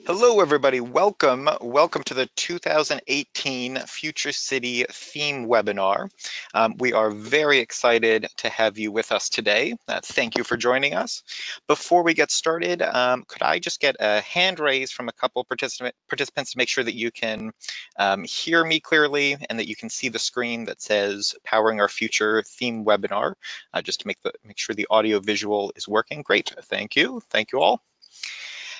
Hello, everybody. Welcome to the 2018 Future City Theme Webinar. We are very excited to have you with us today. Thank you for joining us. Before we get started, could I just get a hand raise from a couple participants to make sure that you can hear me clearly and that you can see the screen that says Powering Our Future Theme Webinar, just to make sure the audio visual is working. Great. Thank you. Thank you all.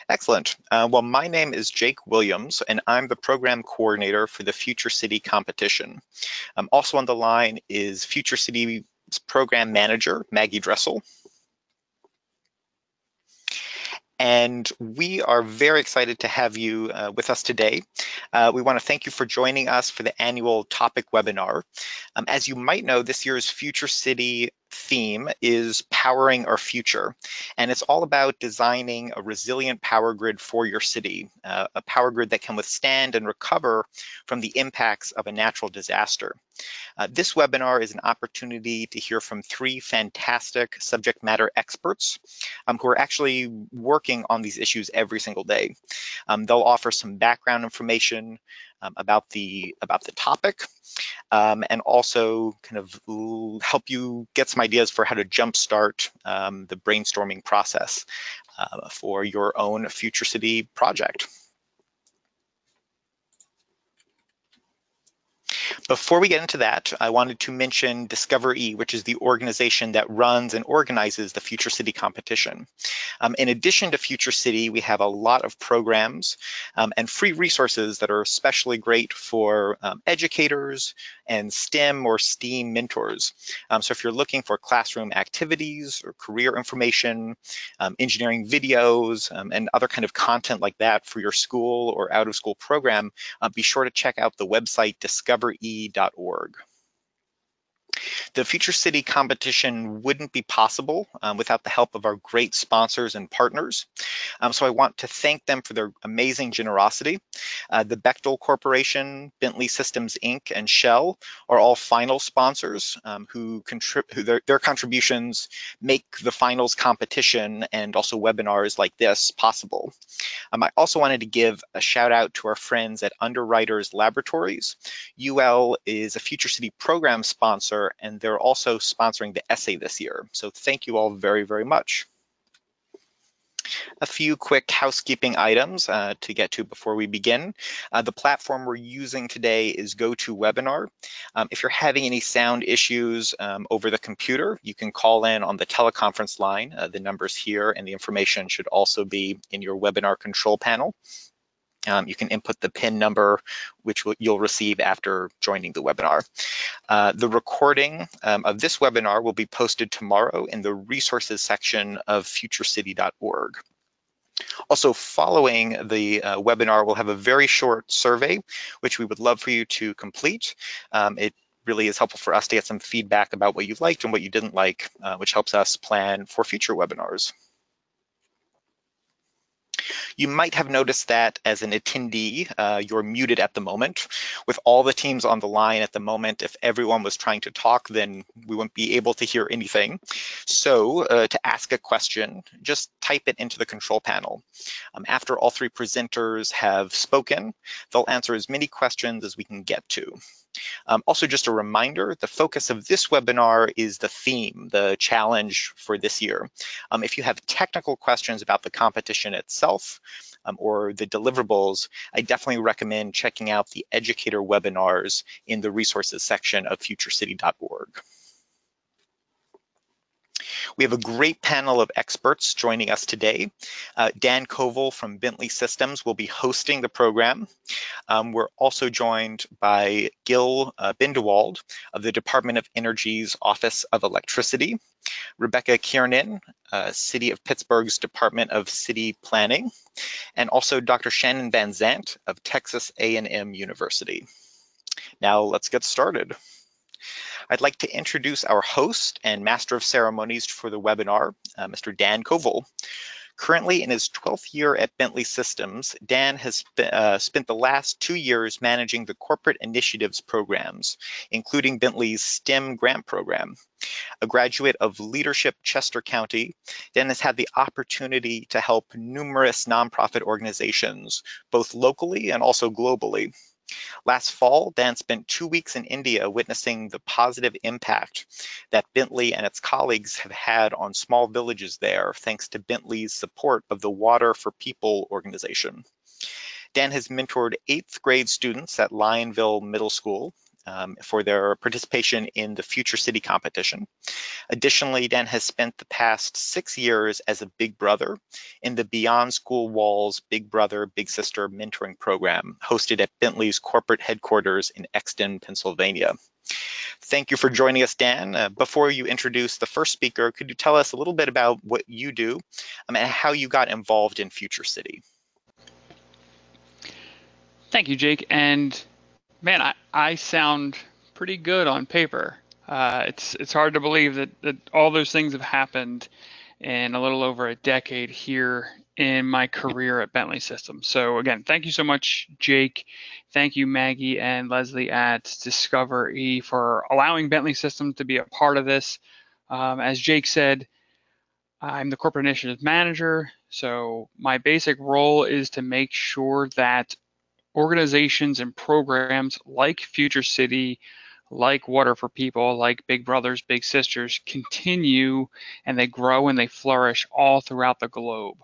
Excellent. Well, my name is Jake Williams, and I'm the program coordinator for the Future City competition. Also on the line is Future City's program manager, Maggie Dressel. And we are very excited to have you with us today. We want to thank you for joining us for the annual topic webinar. As you might know, this year's Future City theme is Powering Our Future, and it's all about designing a resilient power grid for your city, a power grid that can withstand and recover from the impacts of a natural disaster. This webinar is an opportunity to hear from three fantastic subject matter experts who are actually working on these issues every single day. They'll offer some background information about the topic, and also kind of help you get some ideas for how to jumpstart the brainstorming process for your own Future City project. Before we get into that, I wanted to mention Discover E, which is the organization that runs and organizes the Future City competition. In addition to Future City, we have a lot of programs and free resources that are especially great for educators and STEM or STEAM mentors. So if you're looking for classroom activities or career information, engineering videos, and other kind of content like that for your school or out of school program, be sure to check out the website discovere.org. The Future City competition wouldn't be possible without the help of our great sponsors and partners. So I want to thank them for their amazing generosity. The Bechtel Corporation, Bentley Systems Inc., and Shell are all final sponsors who their contributions make the finals competition and also webinars like this possible. I also wanted to give a shout out to our friends at Underwriters Laboratories. UL is a Future City program sponsor, and they're also sponsoring the essay this year. So thank you all very, very much. A few quick housekeeping items to get to before we begin. The platform we're using today is GoToWebinar. If you're having any sound issues over the computer, you can call in on the teleconference line. The number's here, and the information should also be in your webinar control panel. You can input the PIN number, which you'll receive after joining the webinar. The recording of this webinar will be posted tomorrow in the resources section of futurecity.org. Also, following the webinar, we'll have a very short survey, which we would love for you to complete. It really is helpful for us to get some feedback about what you liked and what you didn't like, which helps us plan for future webinars. You might have noticed that as an attendee, you're muted at the moment. With all the teams on the line at the moment, if everyone was trying to talk, then we wouldn't be able to hear anything. So to ask a question, just type it into the control panel. After all three presenters have spoken, they'll answer as many questions as we can get to. Also, just a reminder, the focus of this webinar is the theme, the challenge for this year. If you have technical questions about the competition itself or the deliverables, I definitely recommend checking out the educator webinars in the resources section of futurecity.org. We have a great panel of experts joining us today. Dan Koval from Bentley Systems will be hosting the program. We're also joined by Gil Bindewald of the Department of Energy's Office of Electricity, Rebecca Kiernan, City of Pittsburgh's Department of City Planning, and also Dr. Shannon Van Zandt of Texas A&M University. Now let's get started. I'd like to introduce our host and master of ceremonies for the webinar, Mr. Dan Koval. Currently in his 12th year at Bentley Systems, Dan has spent the last 2 years managing the corporate initiatives programs, including Bentley's STEM grant program. A graduate of Leadership Chester County, Dan has had the opportunity to help numerous nonprofit organizations, both locally and also globally. Last fall, Dan spent 2 weeks in India witnessing the positive impact that Bentley and its colleagues have had on small villages there, thanks to Bentley's support of the Water for People organization. Dan has mentored 8th grade students at Lionville Middle School for their participation in the Future City competition. Additionally, Dan has spent the past 6 years as a big brother in the Beyond School Walls Big Brother, Big Sister mentoring program hosted at Bentley's corporate headquarters in Exton, Pennsylvania. Thank you for joining us, Dan. Before you introduce the first speaker, could you tell us a little bit about what you do and how you got involved in Future City? Thank you, Jake. And man, I sound pretty good on paper. It's hard to believe that all those things have happened in a little over a decade here in my career at Bentley Systems. So again, thank you so much, Jake. Thank you, Maggie and Leslie at Discover E for allowing Bentley Systems to be a part of this. As Jake said, I'm the corporate initiatives manager. So my basic role is to make sure that organizations and programs like Future City, like Water for People, like Big Brothers, Big Sisters continue and they grow and they flourish all throughout the globe.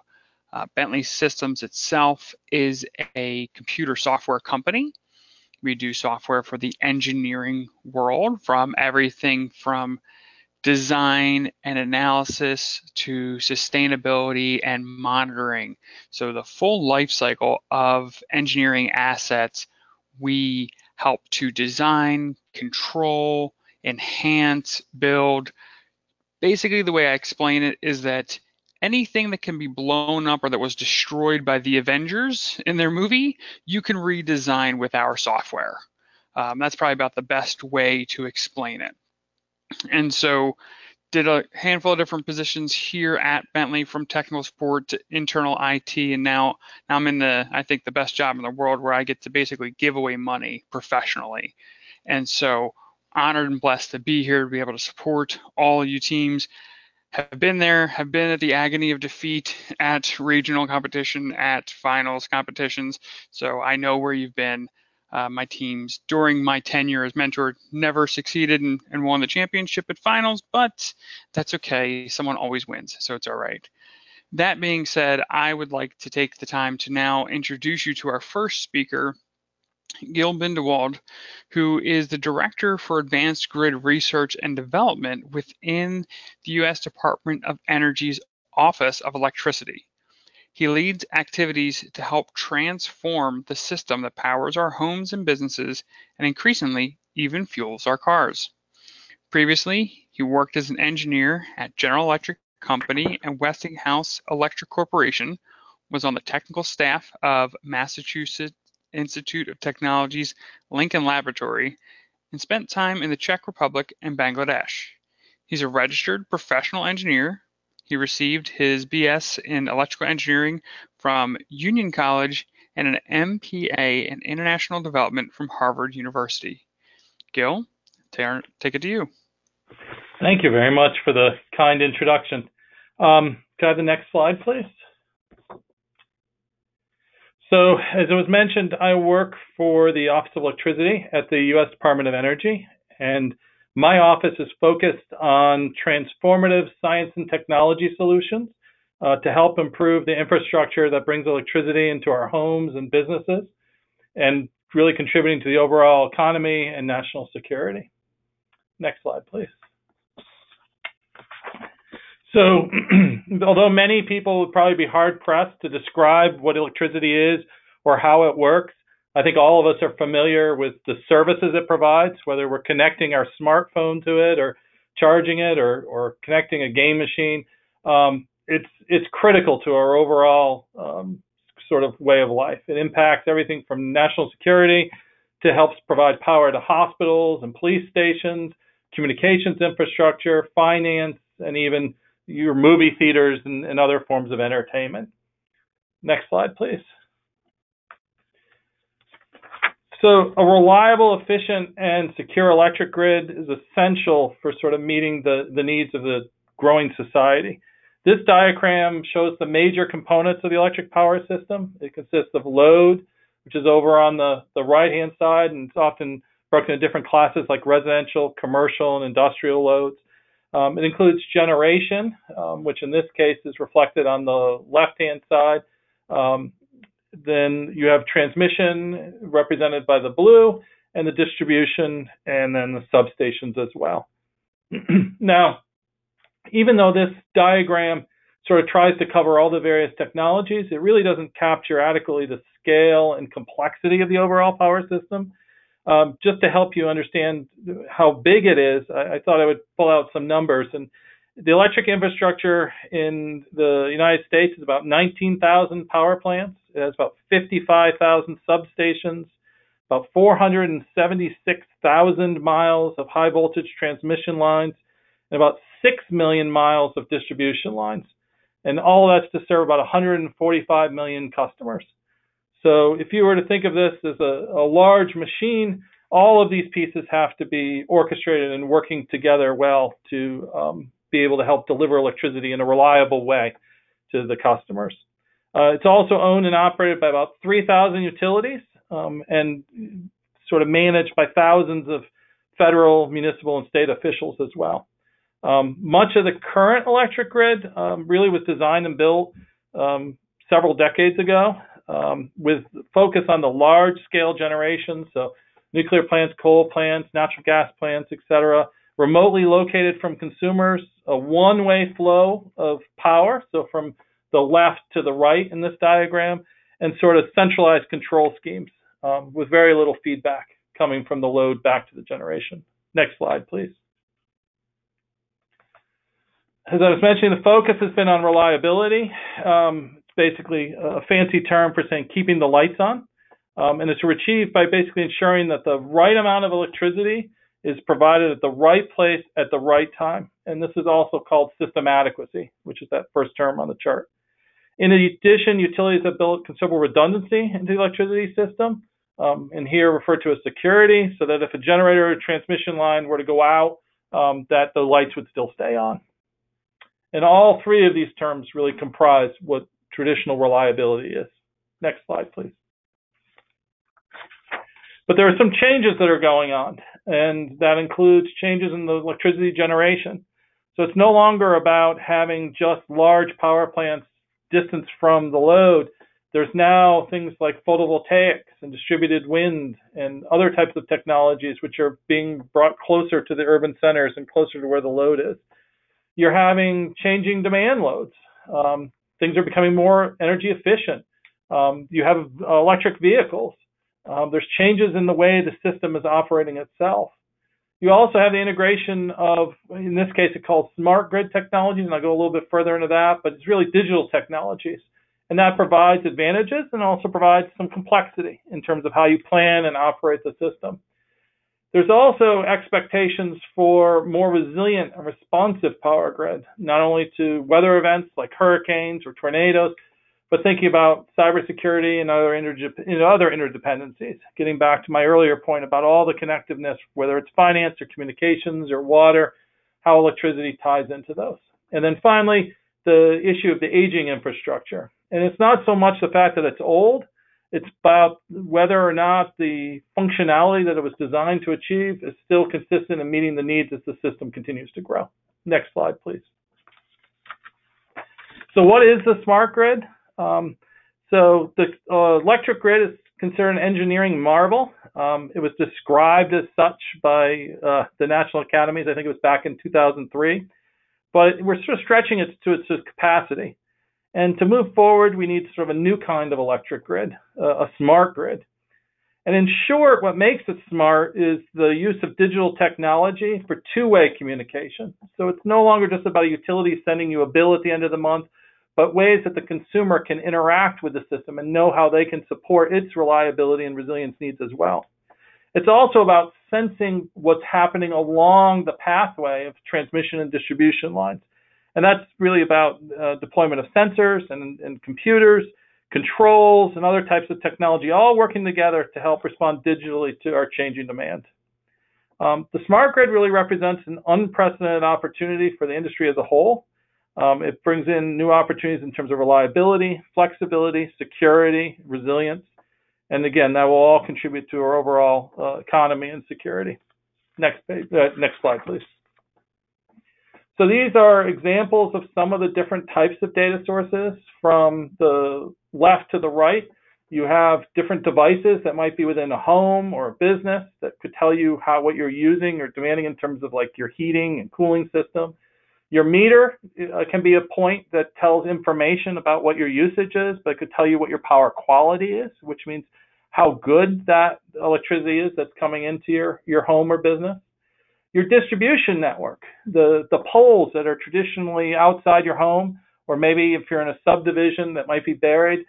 Bentley Systems itself is a computer software company. We do software for the engineering world, from everything from design and analysis to sustainability and monitoring. So the full life cycle of engineering assets, we help to design, control, enhance, build. Basically, the way I explain it is that anything that can be blown up or that was destroyed by the Avengers in their movie, you can redesign with our software. That's probably about the best way to explain it. And so did a handful of different positions here at Bentley, from technical support to internal IT, and now I'm in I think the best job in the world, where I get to basically give away money professionally. And so honored and blessed to be here, to be able to support all of you teams. Have been there, have been at the agony of defeat at regional competition, at finals competitions. So I know where you've been. My teams during my tenure as mentor never succeeded and won the championship at finals, but that's okay. Someone always wins, so it's all right. That being said, I would like to take the time to now introduce you to our first speaker, Gil Bindewald, who is the Director for Advanced Grid Research and Development within the U.S. Department of Energy's Office of Electricity. He leads activities to help transform the system that powers our homes and businesses, and increasingly even fuels our cars. Previously, he worked as an engineer at General Electric Company and Westinghouse Electric Corporation, was on the technical staff of Massachusetts Institute of Technology's Lincoln Laboratory, and spent time in the Czech Republic and Bangladesh. He's a registered professional engineer. He received his BS in electrical engineering from Union College and an MPA in international development from Harvard University. Gil, take it to you. Thank you very much for the kind introduction. Can I have the next slide, please? So, as it was mentioned, I work for the Office of Electricity at the U.S. Department of Energy, and my office is focused on transformative science and technology solutions to help improve the infrastructure that brings electricity into our homes and businesses, and really contributing to the overall economy and national security. Next slide, please. So, although many people would probably be hard-pressed to describe what electricity is or how it works, I think all of us are familiar with the services it provides, whether we're connecting our smartphone to it or charging it or connecting a game machine. It's critical to our overall sort of way of life. It impacts everything from national security to helps provide power to hospitals and police stations, communications infrastructure, finance, and even your movie theaters and other forms of entertainment. Next slide, please. So a reliable, efficient, and secure electric grid is essential for sort of meeting the needs of the growing society. This diagram shows the major components of the electric power system. It consists of load, which is over on the right-hand side, and it's often broken into different classes like residential, commercial, and industrial loads. It includes generation, which in this case is reflected on the left-hand side. Then you have transmission represented by the blue, and the distribution, and then the substations as well. Now, even though this diagram sort of tries to cover all the various technologies, it really doesn't capture adequately the scale and complexity of the overall power system. Just to help you understand how big it is, I thought I would pull out some numbers. And the electric infrastructure in the United States is about 19,000 power plants. It has about 55,000 substations, about 476,000 miles of high voltage transmission lines, and about 6 million miles of distribution lines. And all of that's to serve about 145 million customers. So if you were to think of this as a large machine, all of these pieces have to be orchestrated and working together well to be able to help deliver electricity in a reliable way to the customers. It's also owned and operated by about 3,000 utilities and sort of managed by thousands of federal, municipal, and state officials as well. Much of the current electric grid really was designed and built several decades ago with focus on the large-scale generation, so nuclear plants, coal plants, natural gas plants, etc., remotely located from consumers, a one-way flow of power, so from the left to the right in this diagram, and sort of centralized control schemes with very little feedback coming from the load back to the generation. Next slide, please. As I was mentioning, the focus has been on reliability. It's basically a fancy term for saying keeping the lights on. And it's achieved by basically ensuring that the right amount of electricity is provided at the right place at the right time. And this is also called system adequacy, which is that first term on the chart. In addition, utilities have built considerable redundancy into the electricity system, and here referred to as security, so that if a generator or transmission line were to go out, that the lights would still stay on. And all three of these terms really comprise what traditional reliability is. Next slide, please. But there are some changes that are going on, and that includes changes in the electricity generation. So it's no longer about having just large power plants distanced from the load. There's now things like photovoltaics and distributed wind and other types of technologies which are being brought closer to the urban centers and closer to where the load is. You're having changing demand loads. Things are becoming more energy efficient. You have electric vehicles. There's changes in the way the system is operating itself. You also have the integration of, in this case, it's called smart grid technologies, and I'll go a little bit further into that, but it's really digital technologies. And that provides advantages and also provides some complexity in terms of how you plan and operate the system. There's also expectations for more resilient and responsive power grid, not only to weather events like hurricanes or tornadoes, but thinking about cybersecurity and other interdependencies. Getting back to my earlier point about all the connectiveness, whether it's finance or communications or water, how electricity ties into those. And then finally, the issue of the aging infrastructure. And it's not so much the fact that it's old, it's about whether or not the functionality that it was designed to achieve is still consistent in meeting the needs as the system continues to grow. Next slide, please. So what is the smart grid? So the electric grid is considered an engineering marvel. It was described as such by the National Academies, I think it was back in 2003. But we're sort of stretching it to its capacity. And to move forward, we need sort of a new kind of electric grid, a smart grid. And in short, what makes it smart is the use of digital technology for two-way communication. So it's no longer just about a utility sending you a bill at the end of the month, but ways that the consumer can interact with the system and know how they can support its reliability and resilience needs as well. It's also about sensing what's happening along the pathway of transmission and distribution lines. And that's really about deployment of sensors and computers, controls, and other types of technology, all working together to help respond digitally to our changing demand. The smart grid really represents an unprecedented opportunity for the industry as a whole. It brings in new opportunities in terms of reliability, flexibility, security, resilience. And again, that will all contribute to our overall economy and security. Next slide, please. So these are examples of some of the different types of data sources. From the left to the right, you have different devices that might be within a home or a business that could tell you what you're using or demanding in terms of like your heating and cooling system. Your meter can be a point that tells information about what your usage is, but it could tell you what your power quality is, which means how good that electricity is that's coming into your home or business. Your distribution network, the poles that are traditionally outside your home, or maybe if you're in a subdivision that might be buried,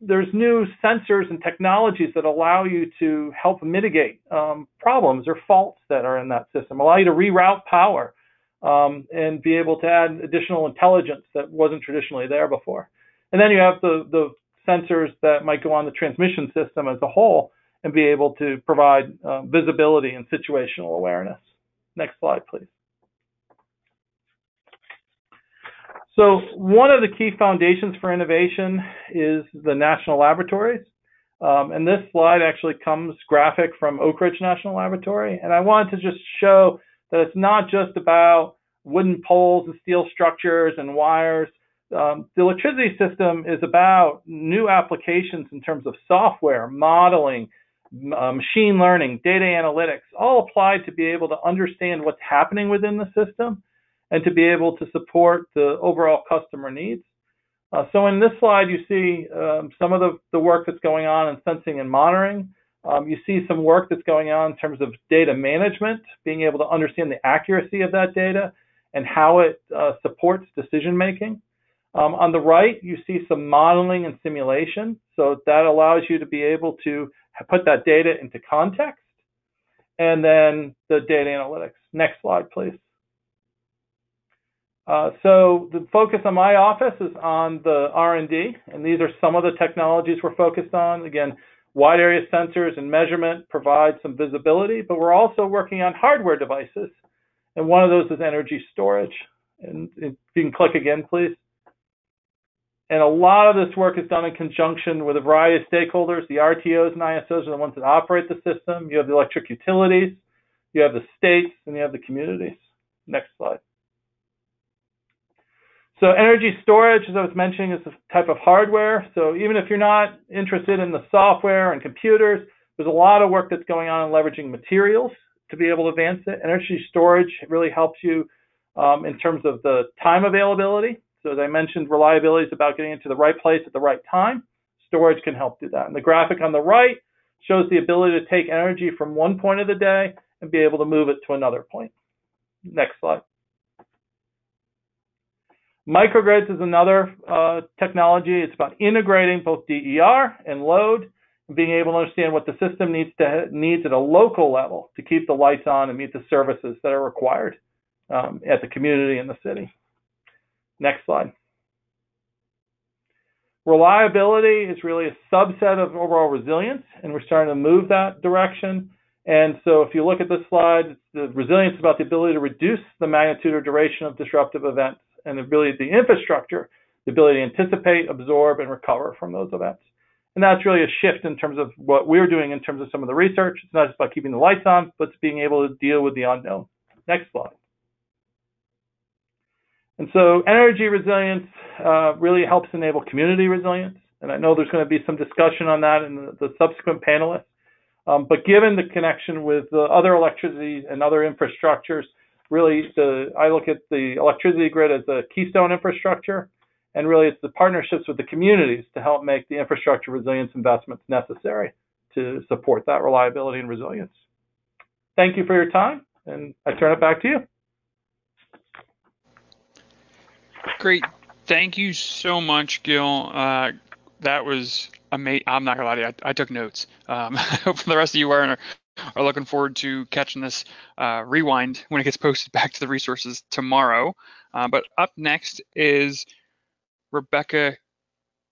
there's new sensors and technologies that allow you to help mitigate problems or faults that are in that system, allow you to reroute power and be able to add additional intelligence that wasn't traditionally there before. And then you have the sensors that might go on the transmission system as a whole and be able to provide visibility and situational awareness. Next slide, please. So one of the key foundations for innovation is the national laboratories. And this slide actually comes graphic from Oak Ridge National Laboratory. And I wanted to just show that it's not just about wooden poles and steel structures and wires. The electricity system is about new applications in terms of software, modeling, machine learning, data analytics, all applied to be able to understand what's happening within the system and to be able to support the overall customer needs. So in this slide, you see some of the work that's going on in sensing and monitoring. You see some work that's going on in terms of data management, being able to understand the accuracy of that data and how it supports decision making. On the right, you see some modeling and simulation. So that allows you to be able to put that data into context. And then the data analytics. Next slide, please. So the focus on my office is on the R&D, and these are some of the technologies we're focused on. Again, wide area sensors and measurement provide some visibility, but we're also working on hardware devices, and one of those is energy storage. And if you can click again, please. And a lot of this work is done in conjunction with a variety of stakeholders. The RTOs and ISOs are the ones that operate the system. You have the electric utilities, you have the states, and you have the communities. Next slide. So energy storage, as I was mentioning, is a type of hardware. So even if you're not interested in the software and computers, there's a lot of work that's going on in leveraging materials to be able to advance it. Energy storage really helps you in terms of the time availability. So as I mentioned, reliability is about getting into the right place at the right time. Storage can help do that. And the graphic on the right shows the ability to take energy from one point of the day and be able to move it to another point. Next slide. Microgrids is another technology. It's about integrating both DER and load and being able to understand what the system needs at a local level to keep the lights on and meet the services that are required at the community and the city. Next slide. Reliability is really a subset of overall resilience, and we're starting to move that direction. And so if you look at this slide, the resilience is about the ability to reduce the magnitude or duration of disruptive events, and the ability, the infrastructure, the ability to anticipate, absorb, and recover from those events. And that's really a shift in terms of what we're doing in terms of some of the research. It's not just about keeping the lights on, but it's being able to deal with the unknown. Next slide. And so energy resilience really helps enable community resilience. And I know there's going to be some discussion on that in the subsequent panelists. But given the connection with the other electricity and other infrastructures, really I look at the electricity grid as a keystone infrastructure. And really it's the partnerships with the communities to help make the infrastructure resilience investments necessary to support that reliability and resilience. Thank you for your time, and I turn it back to you. Great. Thank you so much, Gil. That was amazing. I'm not gonna lie to you. I took notes. I hope the rest of you are are looking forward to catching this rewind when it gets posted back to the resources tomorrow. But up next is Rebecca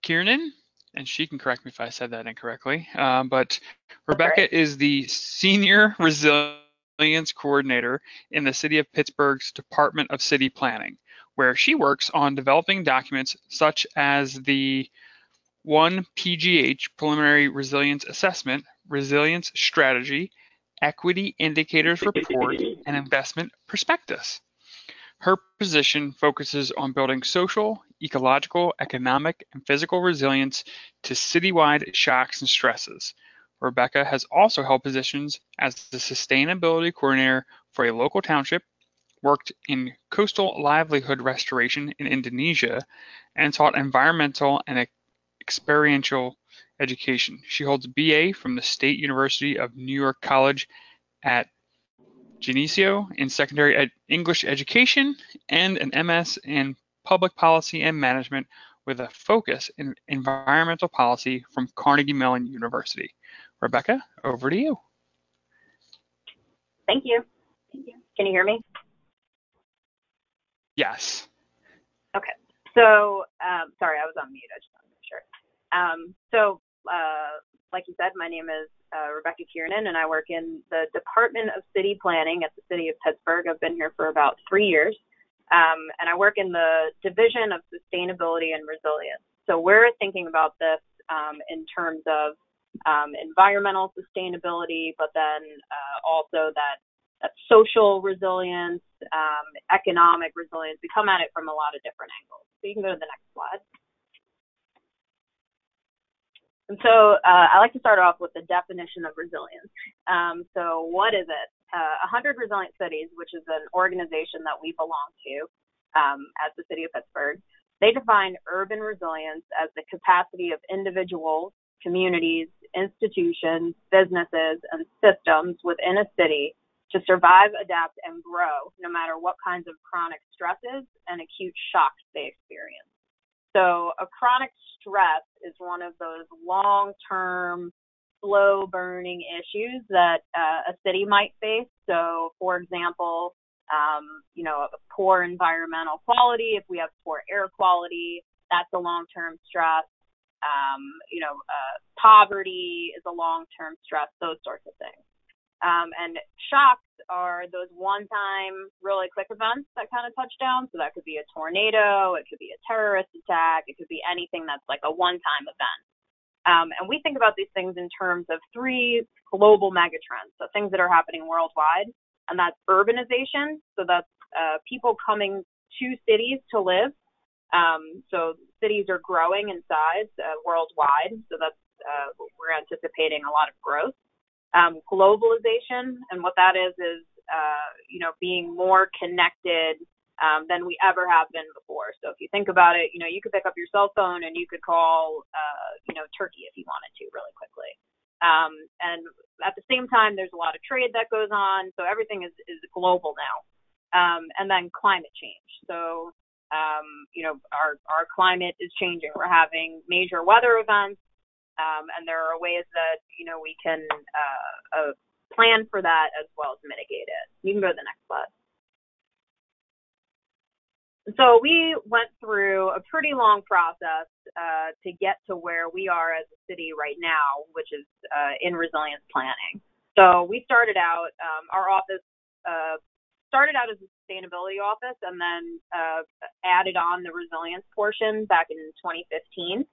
Kiernan, and she can correct me if I said that incorrectly. But Rebecca is the Senior Resilience Coordinator in the City of Pittsburgh's Department of City Planning, where she works on developing documents such as the 1 PGH Preliminary Resilience Assessment, Resilience Strategy, Equity Indicators Report, and Investment Prospectus. Her position focuses on building social, ecological, economic, and physical resilience to citywide shocks and stresses. Rebecca has also held positions as the Sustainability Coordinator for a local township, worked in coastal livelihood restoration in Indonesia, and taught environmental and experiential education. She holds a BA from the State University of New York College at Geneseo in secondary English education and an MS in public policy and management with a focus in environmental policy from Carnegie Mellon University. Rebecca, over to you. Thank you. Can you hear me? Yes. Okay. So, sorry, I was on mute. I just wanted to make sure. Like you said, my name is Rebecca Kiernan, and I work in the Department of City Planning at the City of Pittsburgh. I've been here for about 3 years, and I work in the Division of Sustainability and Resilience. So we're thinking about this in terms of environmental sustainability, but then also that social resilience, economic resilience. We come at it from a lot of different angles. So you can go to the next slide. And so I like to start off with the definition of resilience. So what is it? 100 Resilient Cities, which is an organization that we belong to as the City of Pittsburgh, they define urban resilience as the capacity of individuals, communities, institutions, businesses, and systems within a city to survive, adapt, and grow no matter what kinds of chronic stresses and acute shocks they experience. So a chronic stress is one of those long-term, slow-burning issues that a city might face. So, for example, poor environmental quality. If we have poor air quality, that's a long-term stress. Poverty is a long-term stress, those sorts of things. And shocks are those one-time, really quick events that kind of touch down. So that could be a tornado, it could be a terrorist attack, it could be anything that's like a one-time event. And we think about these things in terms of 3 global megatrends, so things that are happening worldwide, and that's urbanization. So that's people coming to cities to live. So cities are growing in size worldwide. So that's we're anticipating a lot of growth. Globalization, and what that is being more connected than we ever have been before. So if you think about it, you could pick up your cell phone and you could call, Turkey if you wanted to really quickly. And at the same time, there's a lot of trade that goes on. So everything is global now. And then climate change. So, our climate is changing. We're having major weather events. And there are ways that, we can plan for that as well as mitigate it. You can go to the next slide. So we went through a pretty long process to get to where we are as a city right now, which is in resilience planning. So we started out, our office started out as a sustainability office and then added on the resilience portion back in 2015.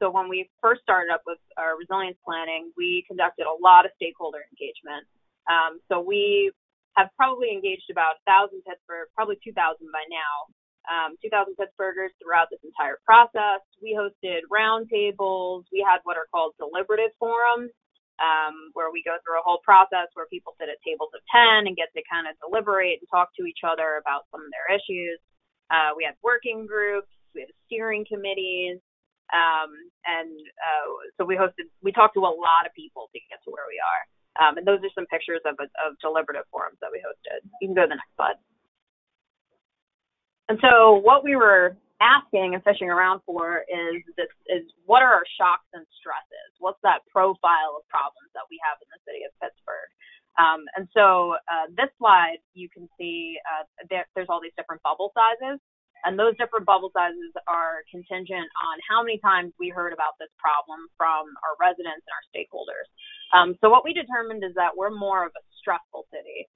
So when we first started up with our resilience planning, we conducted a lot of stakeholder engagement. So we have probably engaged about 1,000 Pittsburgh, probably 2,000 by now, 2,000 Pittsburghers throughout this entire process. We hosted roundtables. We had what are called deliberative forums, where we go through a whole process where people sit at tables of 10 and get to kind of deliberate and talk to each other about some of their issues. We had working groups. We had steering committees. So we talked to a lot of people to get to where we are. And those are some pictures of deliberative forums that we hosted. You can go to the next slide. And so what we were asking and fishing around for is what are our shocks and stresses? What's that profile of problems that we have in the city of Pittsburgh? And so this slide, you can see there's all these different bubble sizes, and those different bubble sizes are contingent on how many times we heard about this problem from our residents and our stakeholders. So what we determined is that we're more of a stressful city.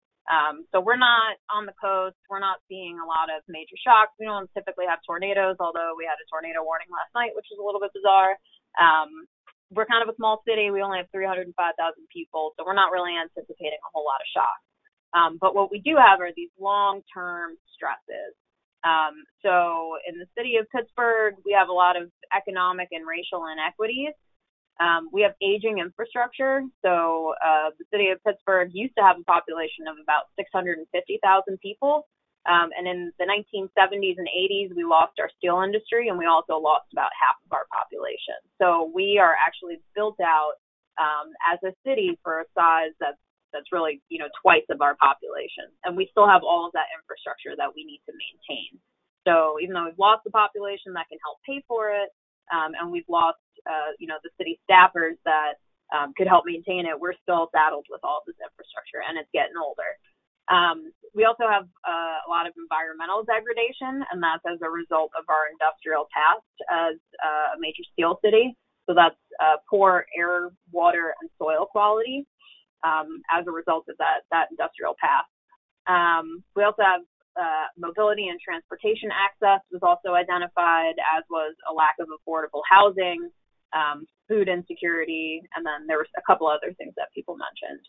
So we're not on the coast. We're not seeing a lot of major shocks. We don't typically have tornadoes, although we had a tornado warning last night, which is a little bit bizarre. We're kind of a small city. We only have 305,000 people, so we're not really anticipating a whole lot of shocks. But what we do have are these long-term stresses. So in the city of Pittsburgh, we have a lot of economic and racial inequities. We have aging infrastructure. So the city of Pittsburgh used to have a population of about 650,000 people. And in the 1970s and 80s, we lost our steel industry, and we also lost about half of our population. So we are actually built out as a city for a size that's really, twice of our population. And we still have all of that infrastructure that we need to maintain. So even though we've lost the population that can help pay for it, and we've lost, the city staffers that could help maintain it, we're still saddled with all of this infrastructure, and it's getting older. We also have a lot of environmental degradation, and that's as a result of our industrial past as a major steel city. So that's poor air, water, and soil quality as a result of that industrial past. We also have mobility and transportation access was also identified, as was a lack of affordable housing, food insecurity, and then there was a couple other things that people mentioned.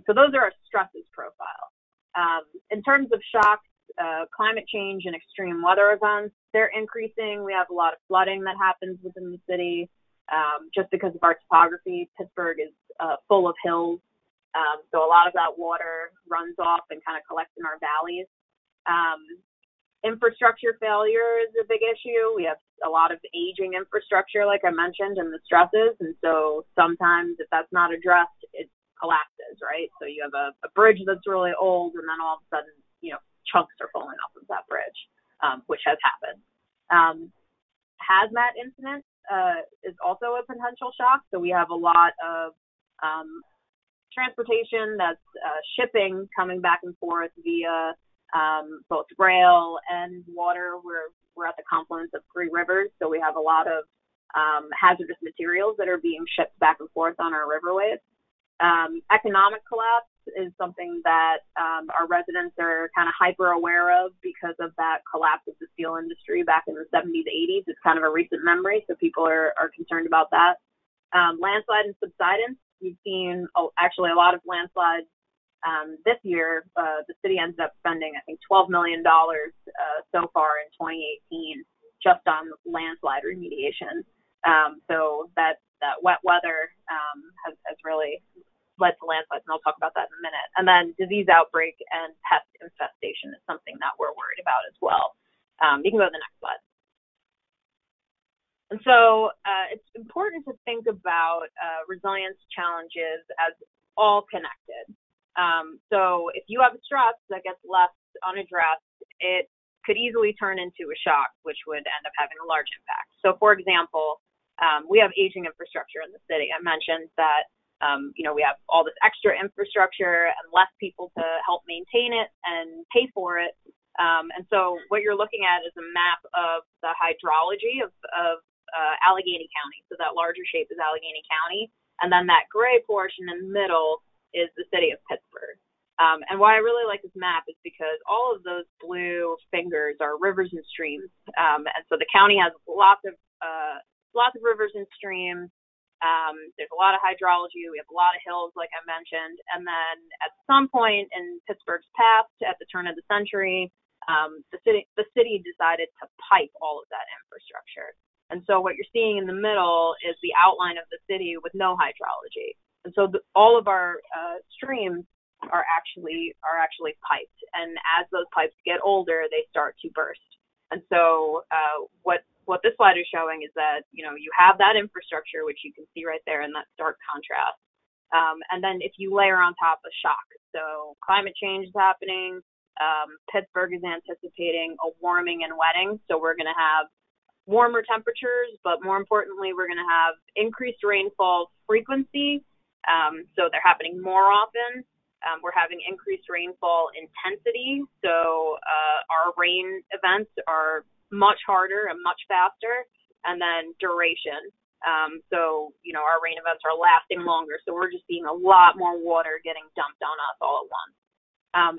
So those are our stresses profile. In terms of shocks, climate change and extreme weather events, they're increasing. We have a lot of flooding that happens within the city just because of our topography. Pittsburgh is full of hills, so a lot of that water runs off and kind of collects in our valleys. Infrastructure failure is a big issue. We have a lot of aging infrastructure, like I mentioned, and the stresses. And so sometimes if that's not addressed, it collapses, right? So you have a bridge that's really old, and then all of a sudden, chunks are falling off of that bridge, which has happened. Hazmat incidents is also a potential shock. So we have a lot of transportation that's shipping coming back and forth via both rail and water. We're at the confluence of three rivers, so we have a lot of hazardous materials that are being shipped back and forth on our riverways. Economic collapse is something that our residents are kind of hyper aware of because of that collapse of the steel industry back in the 70s, 80s. It's kind of a recent memory, so people are concerned about that. Landslide and subsidence. We've seen actually a lot of landslides this year. The city ended up spending, I think, $12 million so far in 2018 just on landslide remediation. So that wet weather has really led to landslides, and I'll talk about that in a minute. And then disease outbreak and pest infestation is something that we're worried about as well. You can go to the next slide. And so it's important to think about resilience challenges as all connected. So if you have a stress that gets left unaddressed, it could easily turn into a shock, which would end up having a large impact. So for example, we have aging infrastructure in the city. I mentioned that, we have all this extra infrastructure and less people to help maintain it and pay for it. And so what you're looking at is a map of the hydrology of Allegheny County. So that larger shape is Allegheny County. And then that gray portion in the middle is the city of Pittsburgh. And why I really like this map is because all of those blue fingers are rivers and streams. And so the county has lots of rivers and streams. There's a lot of hydrology. We have a lot of hills, like I mentioned. And then at some point in Pittsburgh's past, at the turn of the century, the city decided to pipe all of that infrastructure. And so what you're seeing in the middle is the outline of the city with no hydrology. And so all of our streams are actually piped. And as those pipes get older, they start to burst. And so what this slide is showing is that, you have that infrastructure, which you can see right there in that stark contrast. And then if you layer on top a shock, so climate change is happening, Pittsburgh is anticipating a warming and wetting, so we're going to have warmer temperatures, but more importantly, we're going to have increased rainfall frequency, so they're happening more often. We're having increased rainfall intensity, so our rain events are much harder and much faster, and then duration. So, our rain events are lasting longer, so we're just seeing a lot more water getting dumped on us all at once.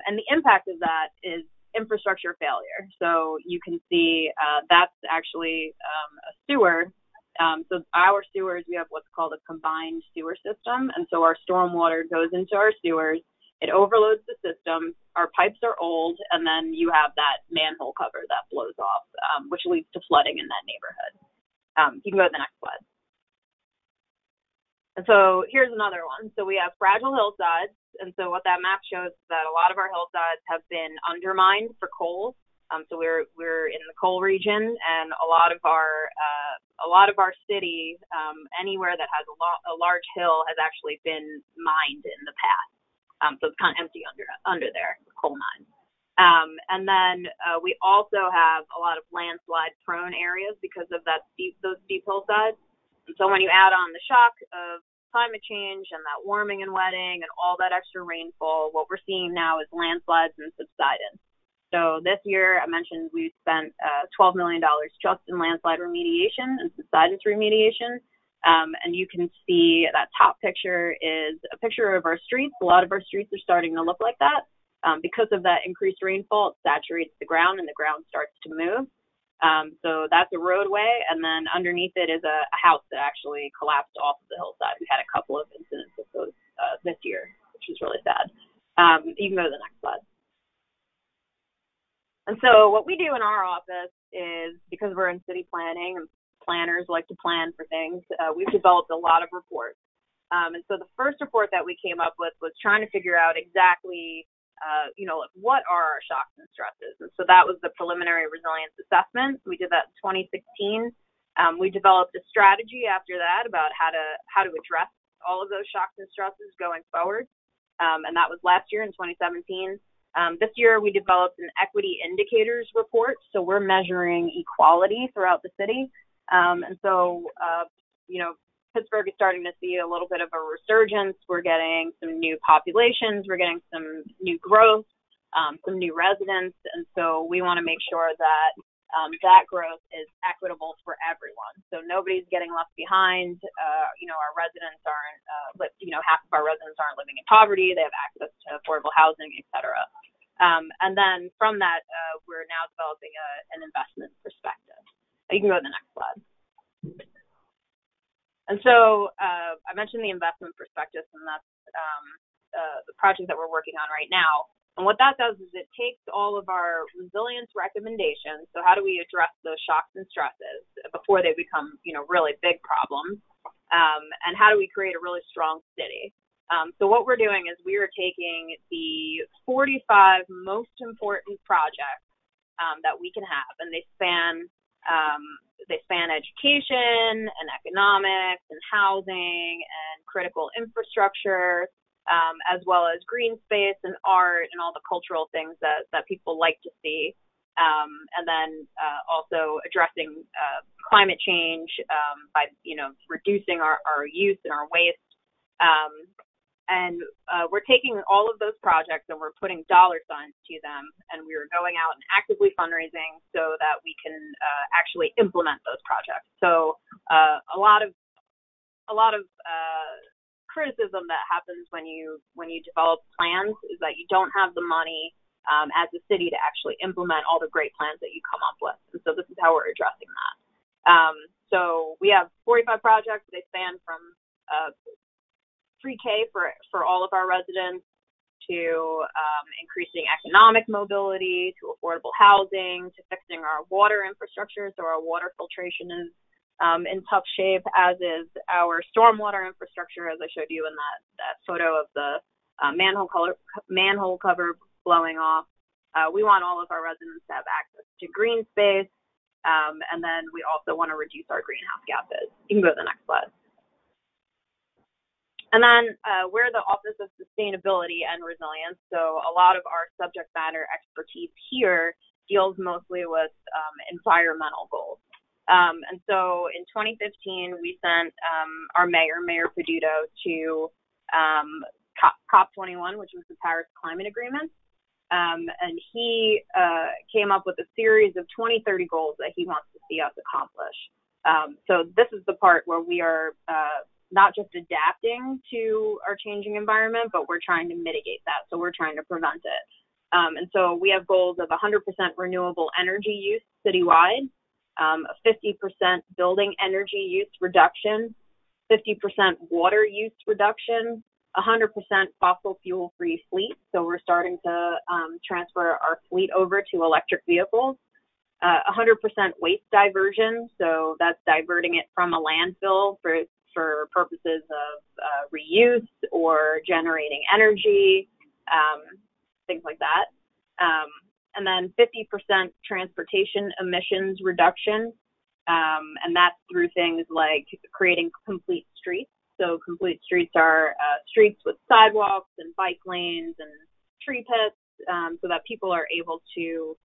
And the impact of that is infrastructure failure. So you can see that's actually a sewer. So our sewers, we have what's called a combined sewer system, and so our stormwater goes into our sewers. It overloads the system. Our pipes are old, and then you have that manhole cover that blows off, which leads to flooding in that neighborhood. You can go to the next slide. And so here's another one. So we have fragile hillsides, and so what that map shows is that a lot of our hillsides have been undermined for coal. So we're in the coal region, and a lot of our city, anywhere that has a large hill, has actually been mined in the past. So it's kind of empty under there, coal mines. And then we also have a lot of landslide-prone areas because of those steep hillsides. And so when you add on the shock of climate change and that warming and wetting and all that extra rainfall, what we're seeing now is landslides and subsidence. So this year, I mentioned we spent $12 million just in landslide remediation and subsidence remediation. And you can see that top picture is a picture of our streets. A lot of our streets are starting to look like that. Because of that increased rainfall, it saturates the ground and the ground starts to move. So that's a roadway, and then underneath it is a house that actually collapsed off of the hillside. We had a couple of incidents of those this year, which is really sad. You can go to the next slide. And so what we do in our office is, because we're in city planning and planners like to plan for things, we've developed a lot of reports. And so the first report that we came up with was trying to figure out exactly like what are our shocks and stresses? And so that was the preliminary resilience assessment. We did that in 2016. We developed a strategy after that about how to address all of those shocks and stresses going forward. And that was last year in 2017. This year we developed an equity indicators report. So we're measuring equality throughout the city. And so, Pittsburgh is starting to see a little bit of a resurgence. We're getting some new populations. We're getting some new growth, some new residents. And so we want to make sure that that growth is equitable for everyone. So nobody's getting left behind. Our residents aren't, half of our residents aren't living in poverty. They have access to affordable housing, et cetera. And then from that, we're now developing an investment perspective. You can go to the next slide. And so I mentioned the investment prospectus, and that's the project that we're working on right now. And what that does is it takes all of our resilience recommendations. So how do we address those shocks and stresses before they become, really big problems? And how do we create a really strong city? So what we're doing is we are taking the 45 most important projects that we can have, and they span education and economics and housing and critical infrastructure, as well as green space and art and all the cultural things that people like to see. And then also addressing climate change by, reducing our use and our waste. And we're taking all of those projects and we're putting dollar signs to them, and we are going out and actively fundraising so that we can actually implement those projects. So a lot of criticism that happens when you develop plans is that you don't have the money as a city to actually implement all the great plans that you come up with. And so this is how we're addressing that. So we have 45 projects. They span from pre-K for all of our residents to increasing economic mobility, to affordable housing, to fixing our water infrastructure. So our water filtration is in tough shape, as is our stormwater infrastructure, as I showed you in that photo of the manhole cover blowing off. We want all of our residents to have access to green space, and then we also want to reduce our greenhouse gases. You can go to the next slide. And then we're the Office of Sustainability and Resilience, so a lot of our subject matter expertise here deals mostly with environmental goals. And so in 2015, we sent our Mayor Peduto, to COP21, which was the Paris Climate Agreement. And he came up with a series of 2030 goals that he wants to see us accomplish. So this is the part where we are not just adapting to our changing environment, but we're trying to mitigate that. So we're trying to prevent it. And so we have goals of 100% renewable energy use citywide, a 50% building energy use reduction, 50% water use reduction, 100% fossil fuel-free fleet. So we're starting to transfer our fleet over to electric vehicles. 100% waste diversion. So that's diverting it from a landfill for purposes of reuse or generating energy, things like that. And then 50% transportation emissions reduction. And that's through things like creating complete streets. So complete streets are streets with sidewalks and bike lanes and tree pits, so that people are able to,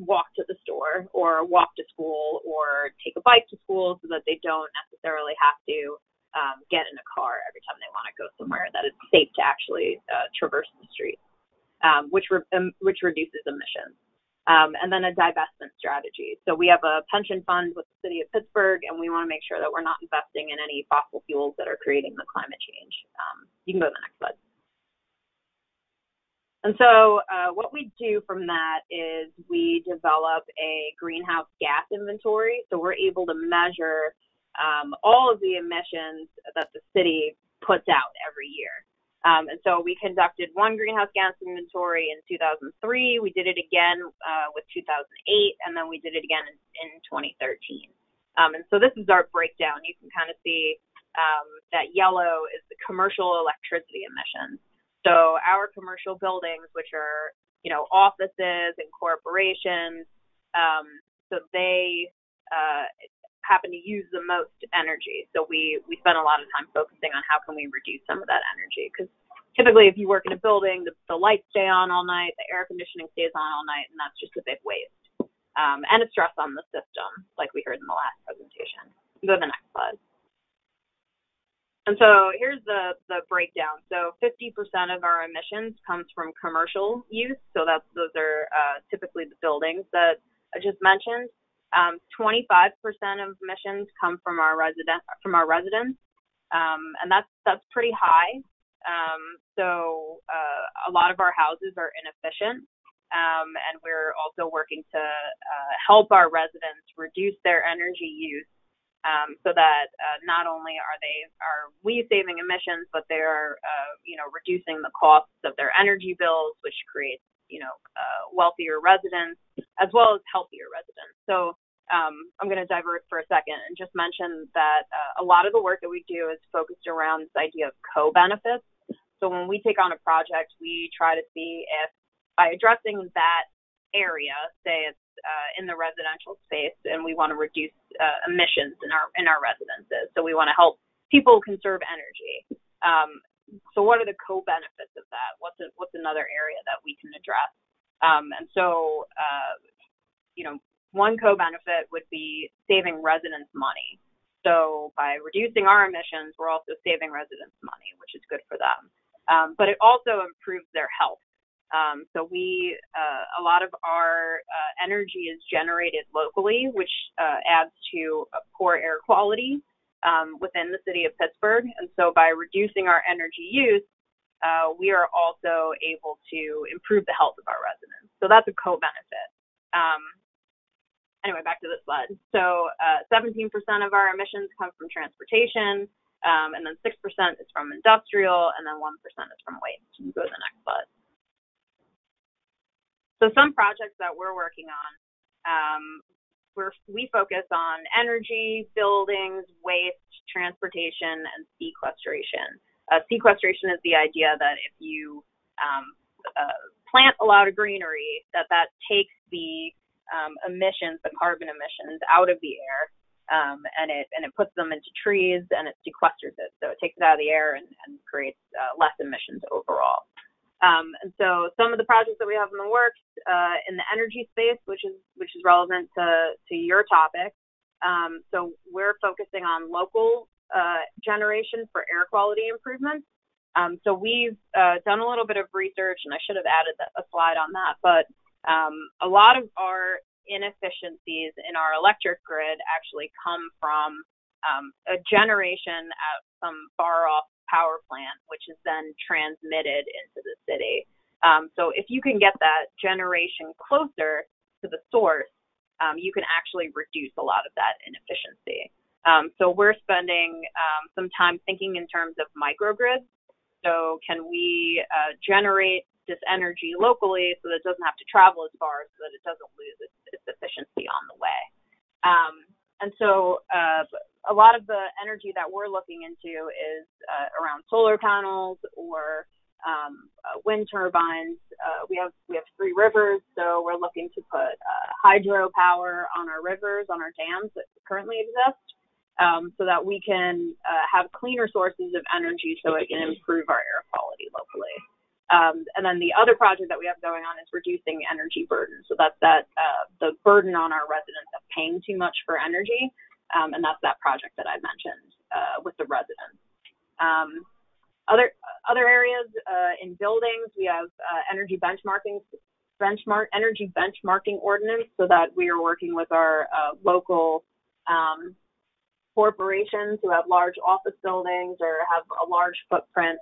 walk to the store or walk to school or take a bike to school, so that they don't necessarily have to get in a car every time they want to go somewhere, that it's safe to actually traverse the street, which reduces emissions. And then a divestment strategy. So we have a pension fund with the city of Pittsburgh, and we want to make sure that we're not investing in any fossil fuels that are creating the climate change. You can go to the next slide. And so what we do from that is we develop a greenhouse gas inventory. So we're able to measure all of the emissions that the city puts out every year. And so we conducted one greenhouse gas inventory in 2003. We did it again with 2008, and then we did it again in 2013. And so this is our breakdown. You can kind of see that yellow is the commercial electricity emissions. So our commercial buildings, which are, offices and corporations, so they happen to use the most energy. So we spend a lot of time focusing on how can we reduce some of that energy, because typically if you work in a building, the lights stay on all night, the air conditioning stays on all night, and that's just a big waste. And a stress on the system, like we heard in the last presentation. Go to the next slide. And so here's the breakdown. So 50% of our emissions comes from commercial use. So those are typically the buildings that I just mentioned. 25% of emissions come from our residents, and that's pretty high. So a lot of our houses are inefficient, and we're also working to help our residents reduce their energy use, so that not only are we saving emissions, but they are reducing the costs of their energy bills, which creates wealthier residents as well as healthier residents. So I'm going to divert for a second and just mention that a lot of the work that we do is focused around this idea of co-benefits. So when we take on a project, we try to see if by addressing that area, say it's in the residential space, and we want to reduce emissions in our residences. So we want to help people conserve energy. So what are the co-benefits of that? What's another area that we can address? And so, one co-benefit would be saving residents money. So by reducing our emissions, we're also saving residents money, which is good for them. But it also improves their health. So a lot of our energy is generated locally, which adds to a poor air quality within the city of Pittsburgh. And so by reducing our energy use, we are also able to improve the health of our residents. So that's a co-benefit. Anyway, back to this slide. So 17% of our emissions come from transportation, and then 6% is from industrial, and then 1% is from waste. You can go to the next slide. So some projects that we're working on, we focus on energy, buildings, waste, transportation, and sequestration. Sequestration is the idea that if you plant a lot of greenery, that takes the emissions, the carbon emissions, out of the air, and it puts them into trees and it sequesters it, so it takes it out of the air and creates less emissions overall. And so some of the projects that we have in the works in the energy space, which is relevant to your topic. So we're focusing on local generation for air quality improvements. So we've done a little bit of research, and I should have added a slide on that, but a lot of our inefficiencies in our electric grid actually come from a generation at some far off power plant, which is then transmitted into the city. So if you can get that generation closer to the source, you can actually reduce a lot of that inefficiency. So we're spending some time thinking in terms of microgrids. So can we generate this energy locally so that it doesn't have to travel as far, so that it doesn't lose its efficiency on the way? And so a lot of the energy that we're looking into is around solar panels or wind turbines. We have 3 rivers, so we're looking to put hydropower on our rivers, on our dams that currently exist, so that we can have cleaner sources of energy so it can improve our air quality locally. And then the other project that we have going on is reducing energy burden. So that's the burden on our residents of paying too much for energy. And that's that project that I mentioned with the residents. Other areas in buildings, we have energy benchmarking ordinance, so that we are working with our local corporations who have large office buildings or have a large footprint,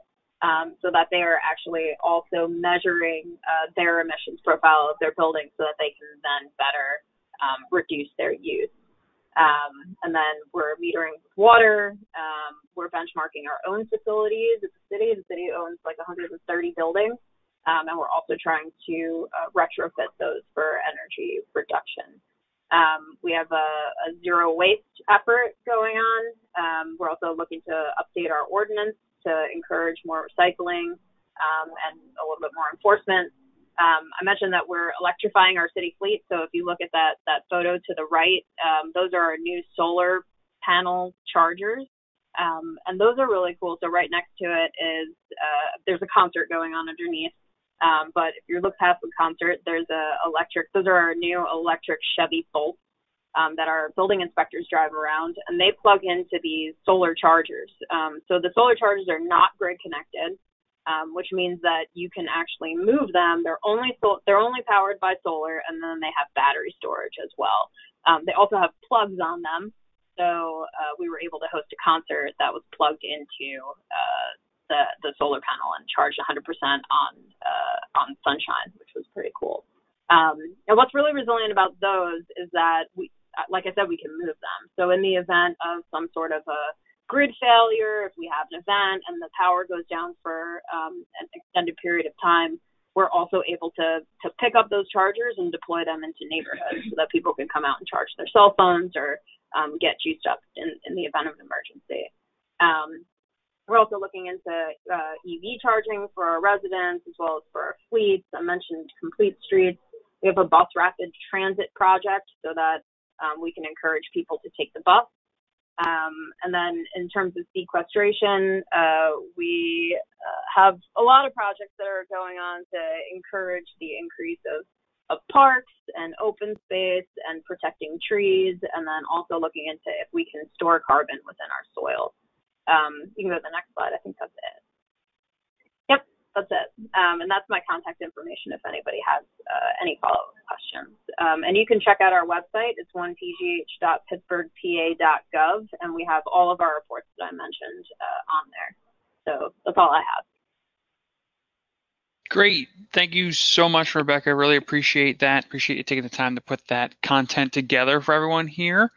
so that they are actually also measuring their emissions profile of their buildings so that they can then better reduce their use. And then we're metering water. We're benchmarking our own facilities at the city. The city owns like 130 buildings, and we're also trying to retrofit those for energy reduction. We have a zero waste effort going on. We're also looking to update our ordinance to encourage more recycling and a little bit more enforcement. I mentioned that we're electrifying our city fleet. So if you look at that photo to the right, those are our new solar panel chargers. And those are really cool. So right next to it is, there's a concert going on underneath. But if you look past the concert, there's those are our new electric Chevy Bolts that our building inspectors drive around, and they plug into these solar chargers. So the solar chargers are not grid connected, which means that you can actually move them. They're only powered by solar, and then they have battery storage as well. They also have plugs on them. So we were able to host a concert that was plugged into the solar panel and charged 100% on sunshine, which was pretty cool. And what's really resilient about those is that like I said, we can move them. So in the event of some sort of a grid failure, if we have an event and the power goes down for an extended period of time, we're also able to pick up those chargers and deploy them into neighborhoods so that people can come out and charge their cell phones or get juiced up in the event of an emergency. We're also looking into EV charging for our residents as well as for our fleets. I mentioned complete streets. We have a bus rapid transit project so that we can encourage people to take the bus. And then in terms of sequestration, we have a lot of projects that are going on to encourage the increase of parks and open space and protecting trees, and then also looking into if we can store carbon within our soil. You can go to the next slide. I think that's it. Yep, that's it. And that's my contact information if anybody has any follow-up questions. And you can check out our website. It's 1pgh.pittsburghpa.gov, and we have all of our reports that I mentioned on there. So that's all I have. Great. Thank you so much, Rebecca. Really appreciate that. Appreciate you taking the time to put that content together for everyone here.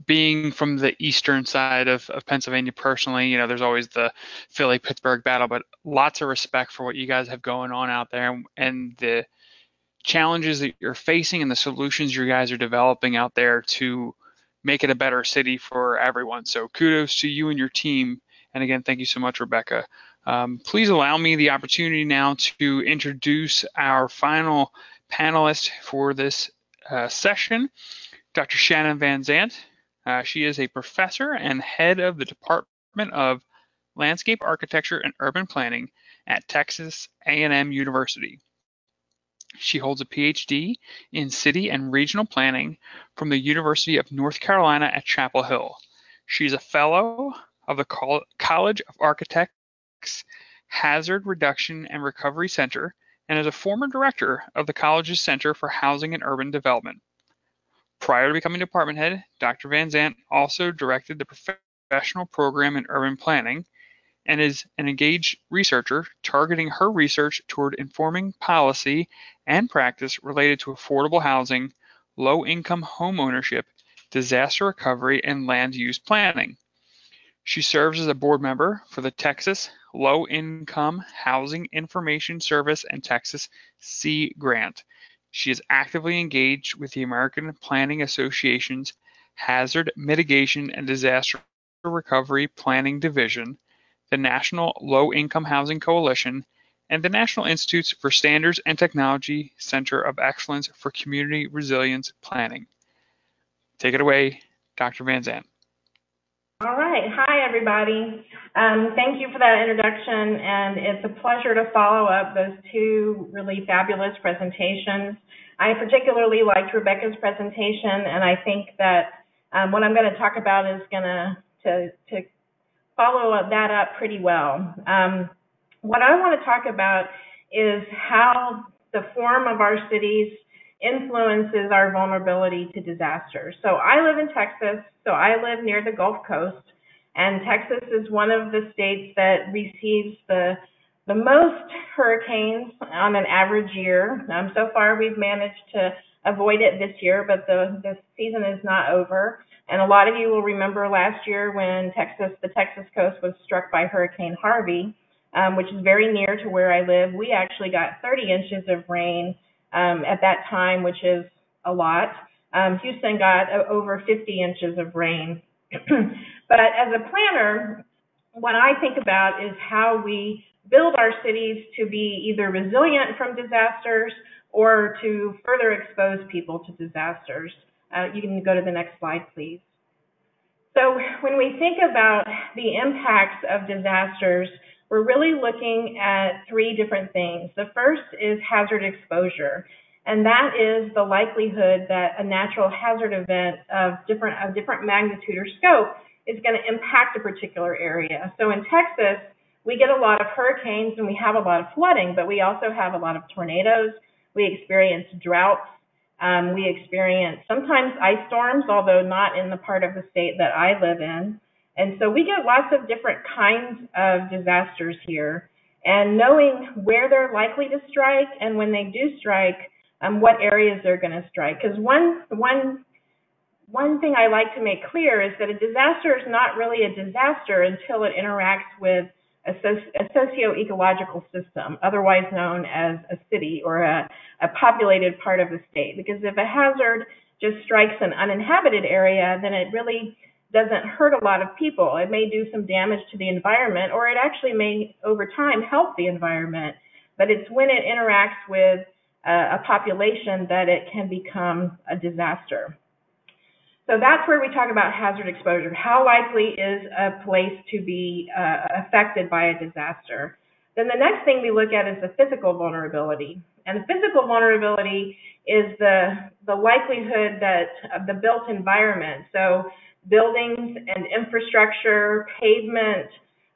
Being from the eastern side of Pennsylvania personally, there's always the Philly-Pittsburgh battle, but lots of respect for what you guys have going on out there and the challenges that you're facing and the solutions you guys are developing out there to make it a better city for everyone. So kudos to you and your team. And again, thank you so much, Rebecca. Please allow me the opportunity now to introduce our final panelist for this session. Dr. Shannon Van Zandt. She is a professor and head of the Department of Landscape Architecture and Urban Planning at Texas A&M University. She holds a Ph.D. in City and Regional Planning from the University of North Carolina at Chapel Hill. She's a fellow of the College of Architects Hazard Reduction and Recovery Center and is a former director of the college's Center for Housing and Urban Development. Prior to becoming department head, Dr. Van Zandt also directed the professional program in urban planning and is an engaged researcher targeting her research toward informing policy and practice related to affordable housing, low-income home ownership, disaster recovery, and land use planning. She serves as a board member for the Texas Low Income Housing Information Service and Texas Sea Grant. She is actively engaged with the American Planning Association's Hazard Mitigation and Disaster Recovery Planning Division, the National Low Income Housing Coalition, and the National Institutes for Standards and Technology Center of Excellence for Community Resilience Planning. Take it away, Dr. Van Zandt. All right. Hi, everybody. Thank you for that introduction, and it's a pleasure to follow up those two really fabulous presentations. I particularly liked Rebecca's presentation, and I think that what I'm going to talk about is going to follow that up pretty well. What I want to talk about is how the form of our cities influences our vulnerability to disasters. So I live in Texas, so I live near the Gulf Coast, and Texas is one of the states that receives the most hurricanes on an average year. So far, we've managed to avoid it this year, but the season is not over. And a lot of you will remember last year when the Texas coast was struck by Hurricane Harvey, which is very near to where I live. We actually got 30 inches of rain at that time, which is a lot. Houston got over 50 inches of rain. But as a planner, what I think about is how we build our cities to be either resilient from disasters or to further expose people to disasters. You can go to the next slide, please. So when we think about the impacts of disasters, we're really looking at three different things. The first is hazard exposure, and that is the likelihood that a natural hazard event of different magnitude or scope is going to impact a particular area. So in Texas, we get a lot of hurricanes and we have a lot of flooding, but we also have a lot of tornadoes. We experience droughts. We experience sometimes ice storms, although not in the part of the state that I live in. And so we get lots of different kinds of disasters here. And knowing where they're likely to strike and when they do strike, what areas they're going to strike. Because one thing I like to make clear is that a disaster is not really a disaster until it interacts with a socio-ecological system, otherwise known as a city or a populated part of the state. Because if a hazard just strikes an uninhabited area, then it really doesn't hurt a lot of people. It may do some damage to the environment, or it actually may, over time, help the environment. But it's when it interacts with a population that it can become a disaster. So that's where we talk about hazard exposure. How likely is a place to be affected by a disaster? Then the next thing we look at is the physical vulnerability. And the physical vulnerability is the likelihood that of the built environment. So buildings and infrastructure, pavement,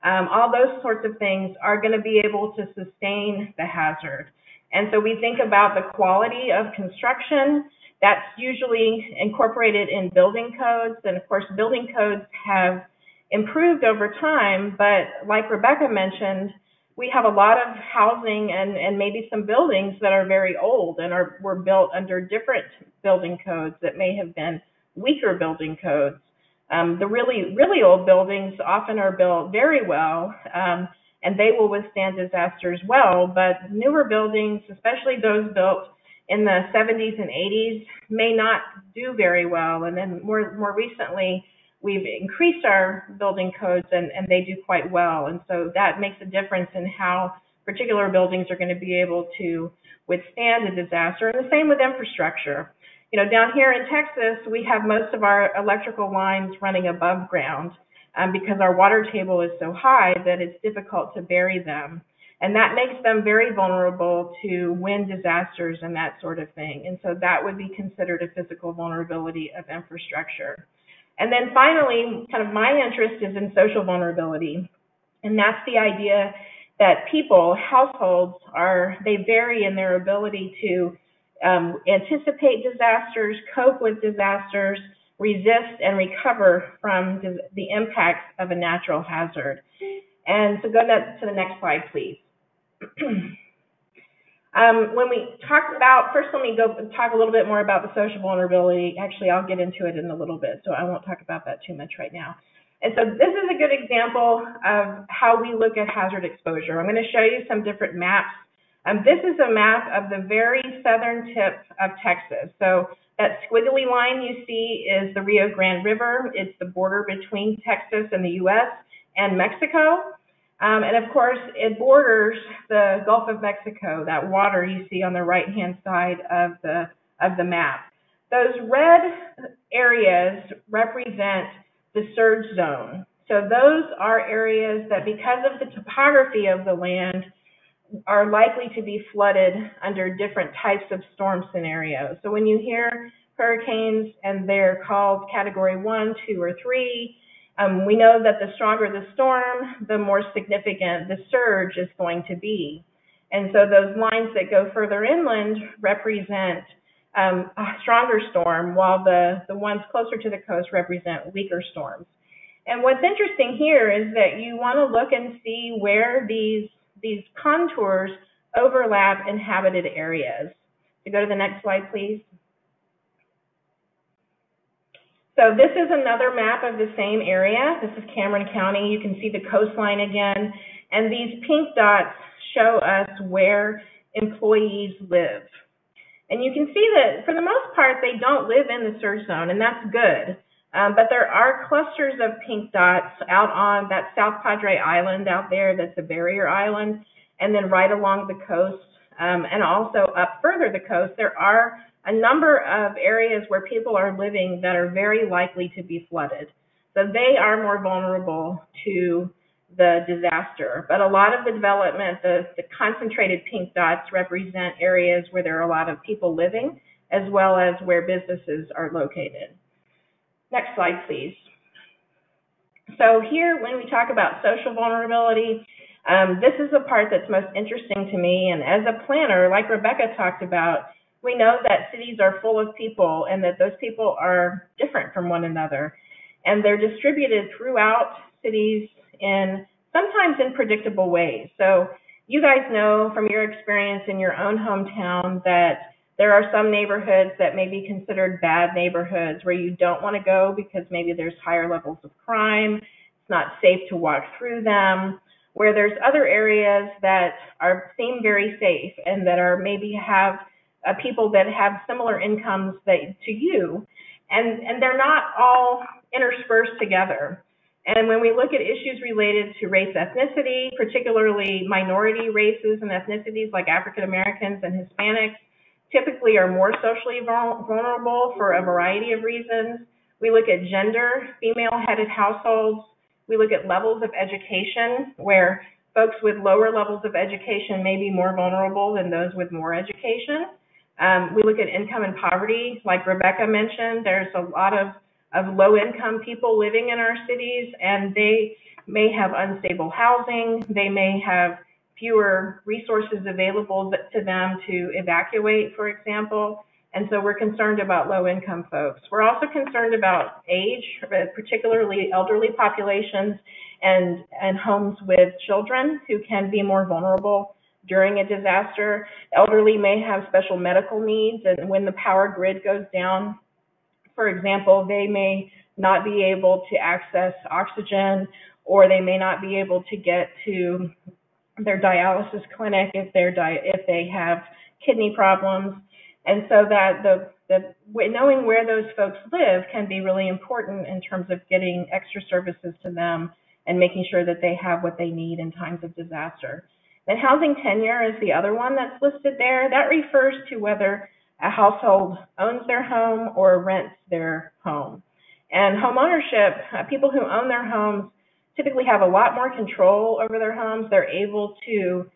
all those sorts of things are going to be able to sustain the hazard. And so we think about the quality of construction. That's usually incorporated in building codes. And of course, building codes have improved over time, but like Rebecca mentioned, we have a lot of housing and maybe some buildings that are very old and were built under different building codes that may have been weaker building codes. The really, really old buildings often are built very well, and they will withstand disasters well, but newer buildings, especially those built in the 70s and 80s, may not do very well. And then more recently, we've increased our building codes and they do quite well. And so that makes a difference in how particular buildings are going to be able to withstand a disaster. And the same with infrastructure. Down here in Texas, we have most of our electrical lines running above ground because our water table is so high that it's difficult to bury them. And that makes them very vulnerable to wind disasters and that sort of thing. And so that would be considered a physical vulnerability of infrastructure. And then finally, kind of my interest is in social vulnerability. And that's the idea that people, households, they vary in their ability to anticipate disasters, cope with disasters, resist and recover from the impacts of a natural hazard. And so go to the next slide, please. When we talk about, first let me go talk a little bit more about the social vulnerability. Actually, I'll get into it in a little bit, so I won't talk about that too much right now. And so this is a good example of how we look at hazard exposure. I'm going to show you some different maps. This is a map of the very southern tip of Texas. So that squiggly line you see is the Rio Grande River. It's the border between Texas and the U.S. and Mexico. And of course, it borders the Gulf of Mexico, that water you see on the right-hand side of the map. Those red areas represent the surge zone. So those are areas that, because of the topography of the land, are likely to be flooded under different types of storm scenarios. So when you hear hurricanes and they're called Category 1, 2, or 3, we know that the stronger the storm, the more significant the surge is going to be. And so those lines that go further inland represent a stronger storm, while the ones closer to the coast represent weaker storms. And what's interesting here is that you want to look and see where these contours overlap inhabited areas. So go to the next slide, please. So this is another map of the same area. This is Cameron County. You can see the coastline again. And these pink dots show us where employees live. And you can see that for the most part, they don't live in the surge zone, and that's good. But there are clusters of pink dots out on that South Padre Island out there, that's a barrier island, and then right along the coast, and also up further the coast, there are a number of areas where people are living that are very likely to be flooded. So they are more vulnerable to the disaster. But a lot of the development, the concentrated pink dots represent areas where there are a lot of people living, as well as where businesses are located. Next slide, please. So here, when we talk about social vulnerability, this is the part that's most interesting to me. And as a planner, like Rebecca talked about, we know that cities are full of people and that those people are different from one another. And they're distributed throughout cities sometimes in predictable ways. So you guys know from your experience in your own hometown that there are some neighborhoods that may be considered bad neighborhoods where you don't want to go because maybe there's higher levels of crime, it's not safe to walk through them, where there's other areas that seem very safe and that maybe have people that have similar incomes to you, and they're not all interspersed together. And when we look at issues related to race, ethnicity, particularly minority races and ethnicities like African Americans and Hispanics, typically are more socially vulnerable for a variety of reasons. We look at gender, female-headed households. We look at levels of education, where folks with lower levels of education may be more vulnerable than those with more education. We look at income and poverty. Like Rebecca mentioned, there's a lot of low-income people living in our cities, and they may have unstable housing. They may have fewer resources available to them to evacuate, for example. And so we're concerned about low-income folks. We're also concerned about age, particularly elderly populations and homes with children who can be more vulnerable during a disaster. Elderly may have special medical needs, and when the power grid goes down, for example, they may not be able to access oxygen, or they may not be able to get to their dialysis clinic if they have kidney problems. And so that knowing where those folks live can be really important in terms of getting extra services to them and making sure that they have what they need in times of disaster. Then housing tenure is the other one that's listed there. That refers to whether a household owns their home or rents their home. And home ownership, people who own their homes typically have a lot more control over their homes. They're able to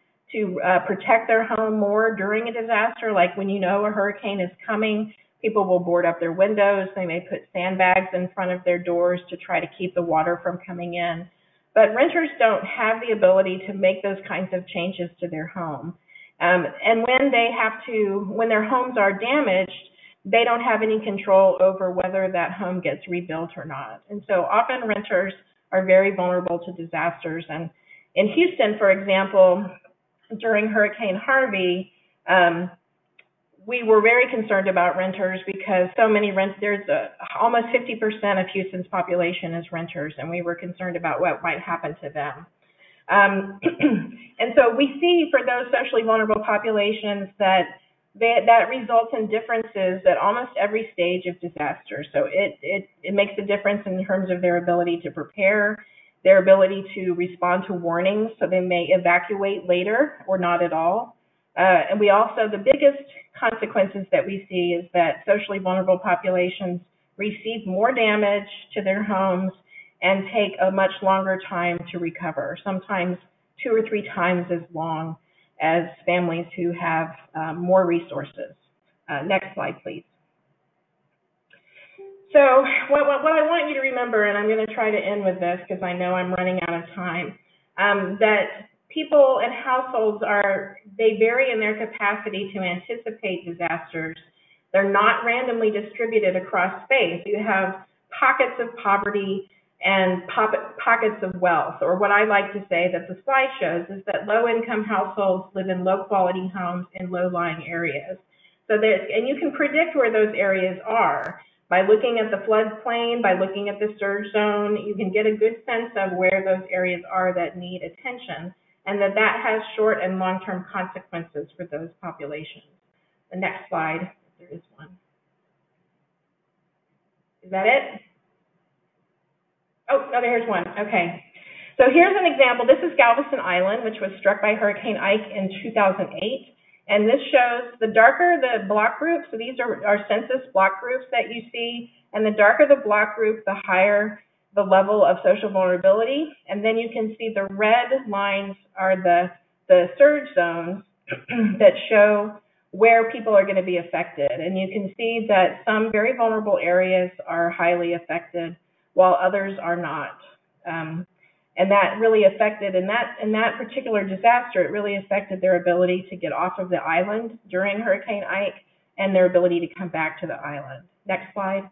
protect their home more during a disaster. Like when you know a hurricane is coming, people will board up their windows. They may put sandbags in front of their doors to try to keep the water from coming in. But renters don't have the ability to make those kinds of changes to their home. And when their homes are damaged, they don't have any control over whether that home gets rebuilt or not. And so often renters are very vulnerable to disasters. And in Houston, for example, during Hurricane Harvey, we were very concerned about renters because almost 50% of Houston's population is renters, and we were concerned about what might happen to them. And so we see for those socially vulnerable populations that results in differences at almost every stage of disaster. So it makes a difference in terms of their ability to prepare, their ability to respond to warnings, so they may evacuate later or not at all. And the biggest consequences that we see is that socially vulnerable populations receive more damage to their homes and take a much longer time to recover, sometimes 2 or 3 times as long as families who have more resources. Next slide, please. So what I want you to remember, and I'm going to try to end with this because I know I'm running out of time, that people and households they vary in their capacity to anticipate disasters. They're not randomly distributed across space. You have pockets of poverty and pockets of wealth, or what I like to say that the slide shows is that low-income households live in low-quality homes in low-lying areas. And you can predict where those areas are by looking at the floodplain, by looking at the surge zone. You can get a good sense of where those areas are that need attention, and that has short and long-term consequences for those populations. The next slide, if there is one. Is that it? Oh, here's one. Okay. So here's an example. This is Galveston Island, which was struck by Hurricane Ike in 2008. And this shows the darker the block group, so these are our census block groups that you see, and the darker the block group, the higher the level of social vulnerability. And then you can see the red lines are the surge zones that show where people are going to be affected. And you can see that some very vulnerable areas are highly affected, while others are not. And that really affected, in that particular disaster, it really affected their ability to get off of the island during Hurricane Ike and their ability to come back to the island. Next slide.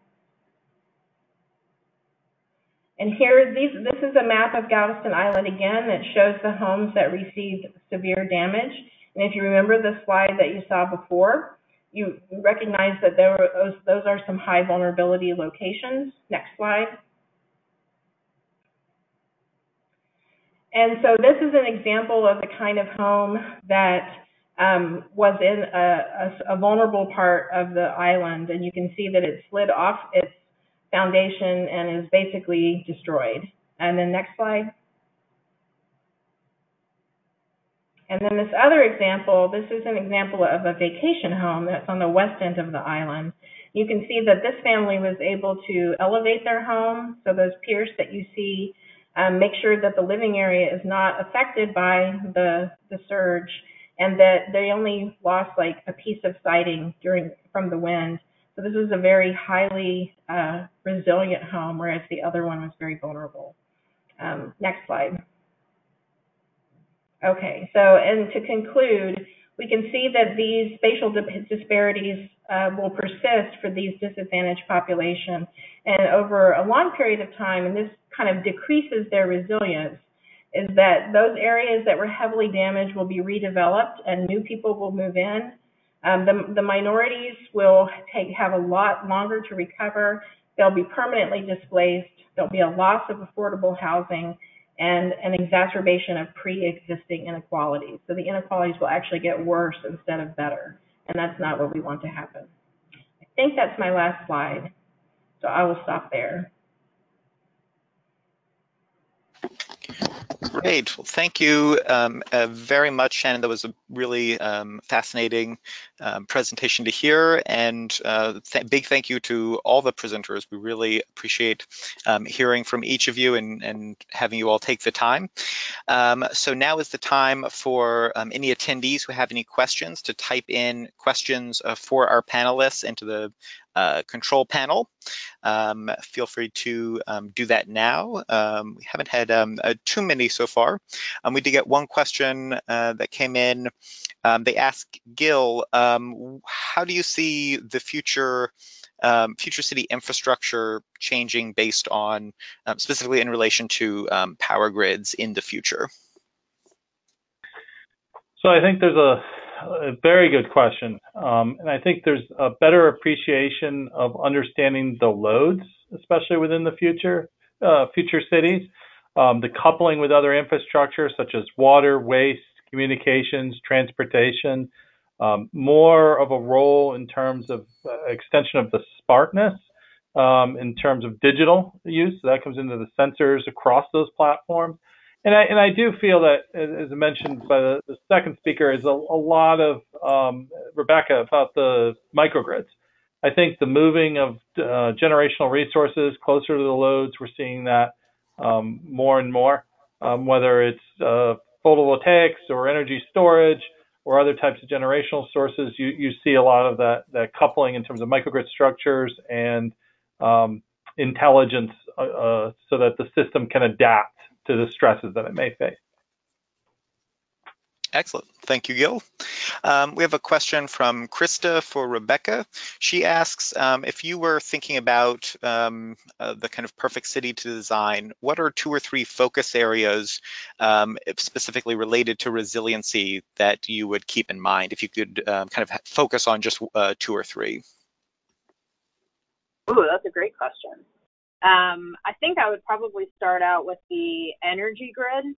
And here, this is a map of Galveston Island again that shows the homes that received severe damage. And if you remember the slide that you saw before, you recognize that those are some high vulnerability locations. Next slide. And so this is an example of the kind of home that was in a vulnerable part of the island. And you can see that it slid off its foundation and is basically destroyed. And then next slide. And then this other example, this is an example of a vacation home that's on the west end of the island. You can see that this family was able to elevate their home. So those piers that you see, make sure that the living area is not affected by the surge, and that they only lost like a piece of siding from the wind. So this was a very highly resilient home, whereas the other one was very vulnerable. Next slide. Okay, so and to conclude, we can see that these spatial disparities will persist for these disadvantaged populations, and over a long period of time, and this kind of decreases their resilience, is that those areas that were heavily damaged will be redeveloped and new people will move in. The minorities will have a lot longer to recover. They'll be permanently displaced. There'll be a loss of affordable housing and an exacerbation of pre-existing inequalities. So the inequalities will actually get worse instead of better, and that's not what we want to happen. I think that's my last slide, so I will stop there. Great. Well, thank you very much, Shannon. That was a really fascinating presentation to hear, and big thank you to all the presenters. We really appreciate hearing from each of you and having you all take the time. So now is the time for any attendees who have any questions to type in questions for our panelists into the control panel. Feel free to do that now. We haven't had too many so far. We did get one question that came in. They asked Gil, how do you see the future city infrastructure changing based on, specifically in relation to power grids in the future? So I think there's a very good question. And I think there's a better appreciation of understanding the loads, especially within the future cities. The coupling with other infrastructure such as water, waste, communications, transportation, more of a role in terms of extension of the smartness, in terms of digital use. So that comes into the sensors across those platforms. And I do feel that, as mentioned by the second speaker, is a lot of, Rebecca, about the microgrids. I think the moving of generational resources closer to the loads, we're seeing that more and more, whether it's photovoltaics or energy storage or other types of generational sources, you see a lot of that coupling in terms of microgrid structures and intelligence so that the system can adapt to the stresses that it may face. Excellent. Thank you, Gil. We have a question from Krista for Rebecca. She asks, if you were thinking about the kind of perfect city to design, what are 2 or 3 focus areas specifically related to resiliency that you would keep in mind, if you could kind of focus on just 2 or 3? Ooh, that's a great question. I think I would probably start out with the energy grid.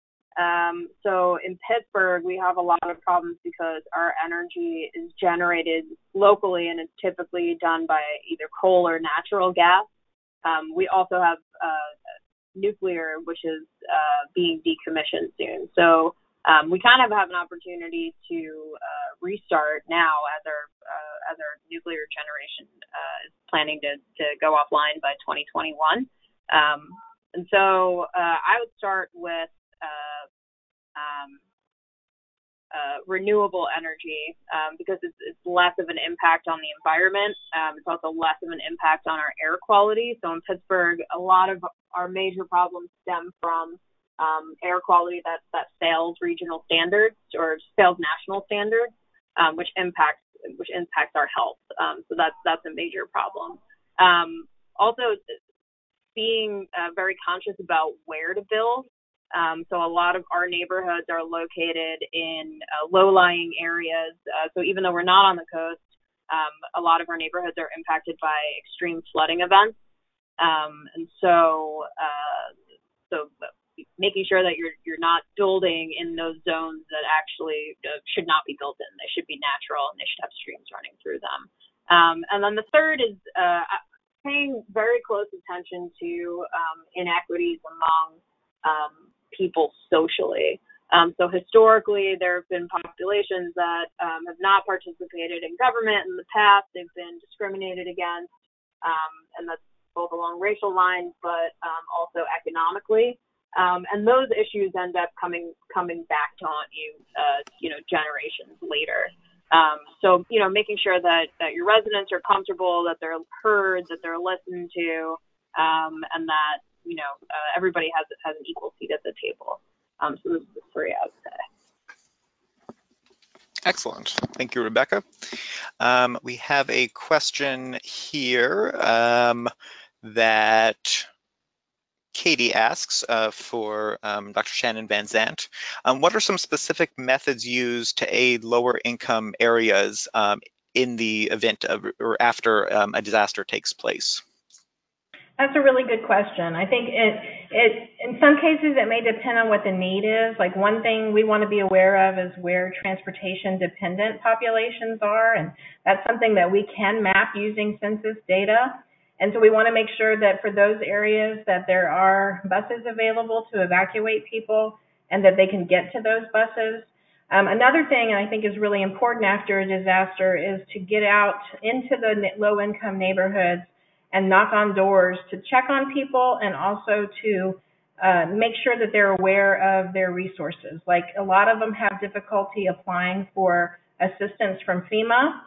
So in Pittsburgh, we have a lot of problems because our energy is generated locally and it's typically done by either coal or natural gas. We also have nuclear, which is being decommissioned soon. So we kind of have an opportunity to restart now as our nuclear generation is planning to go offline by 2021. And so I would start with renewable energy because it's less of an impact on the environment. It's also less of an impact on our air quality. So in Pittsburgh, a lot of our major problems stem from air quality that fails regional standards or fails national standards, which impacts our health. So that's a major problem. Also, being very conscious about where to build. So a lot of our neighborhoods are located in low-lying areas. So even though we're not on the coast, a lot of our neighborhoods are impacted by extreme flooding events. And so making sure that you're not building in those zones that actually should not be built in. They should be natural and they should have streams running through them. And then the third is paying very close attention to inequities among people socially. So historically, there have been populations that have not participated in government in the past. They've been discriminated against, and that's both along racial lines, but also economically. And those issues end up coming back to haunt you, generations later. So, making sure that your residents are comfortable, that they're heard, that they're listened to, and that everybody has an equal seat at the table. So those are the 3 I would say. Excellent. Thank you, Rebecca. We have a question here that Katie asks for Dr. Shannon Van Zandt. What are some specific methods used to aid lower income areas in the event of or after a disaster takes place? That's a really good question. I think it in some cases it may depend on what the need is. Like one thing we want to be aware of is where transportation dependent populations are, and that's something that we can map using census data. And so we want to make sure that for those areas that there are buses available to evacuate people, and that they can get to those buses. Another thing I think is really important after a disaster is to get out into the low-income neighborhoods and knock on doors to check on people, and also to make sure that they're aware of their resources. Like, a lot of them have difficulty applying for assistance from FEMA,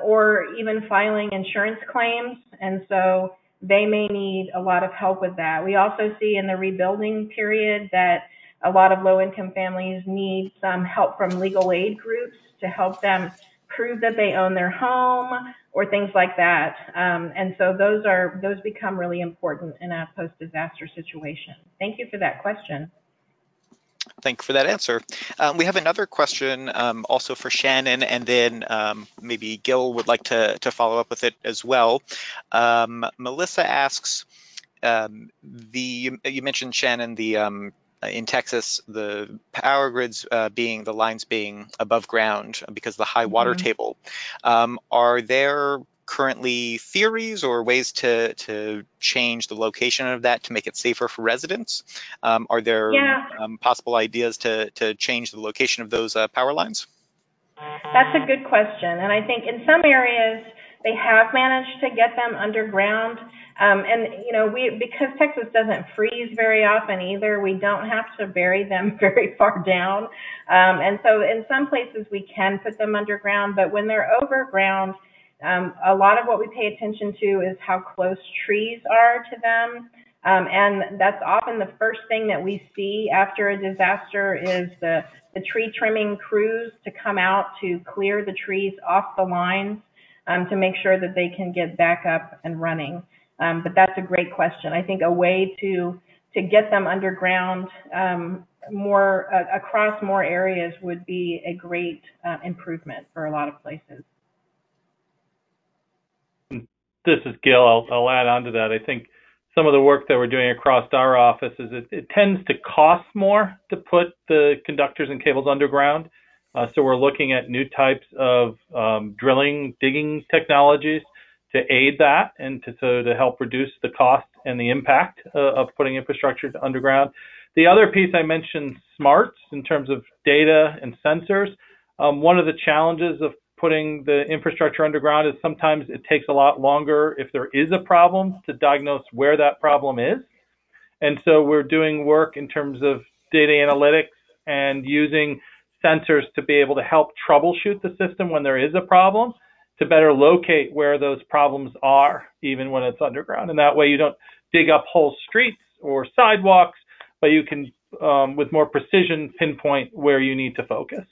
or even filing insurance claims, and so they may need a lot of help with that. We also see in the rebuilding period that a lot of low-income families need some help from legal aid groups to help them prove that they own their home or things like that. And so those become really important in a post-disaster situation. Thank you for that question. Thank you for that answer. We have another question also for Shannon, and then maybe Gil would like to follow up with it as well. Melissa asks, you mentioned, Shannon, in Texas, the power grids the lines being above ground because of the high water table. Are there currently theories or ways to change the location of that to make it safer for residents? Are there possible ideas to change the location of those power lines? That's a good question, and I think in some areas they have managed to get them underground. And because Texas doesn't freeze very often either, we don't have to bury them very far down. And so in some places we can put them underground, but when they're overground, a lot of what we pay attention to is how close trees are to them. And that's often the first thing that we see after a disaster is the tree trimming crews to come out to clear the trees off the lines to make sure that they can get back up and running. But that's a great question. I think a way to get them underground across more areas would be a great improvement for a lot of places. This is Gil. I'll add on to that. I think some of the work that we're doing across our office is it tends to cost more to put the conductors and cables underground. So we're looking at new types of digging technologies to aid that and to help reduce the cost and the impact of putting infrastructure underground. The other piece I mentioned, smarts, in terms of data and sensors. One of the challenges of putting the infrastructure underground is sometimes it takes a lot longer, if there is a problem, to diagnose where that problem is. And so we're doing work in terms of data analytics and using sensors to be able to help troubleshoot the system when there is a problem, to better locate where those problems are, even when it's underground. And that way you don't dig up whole streets or sidewalks, but you can, with more precision, pinpoint where you need to focus.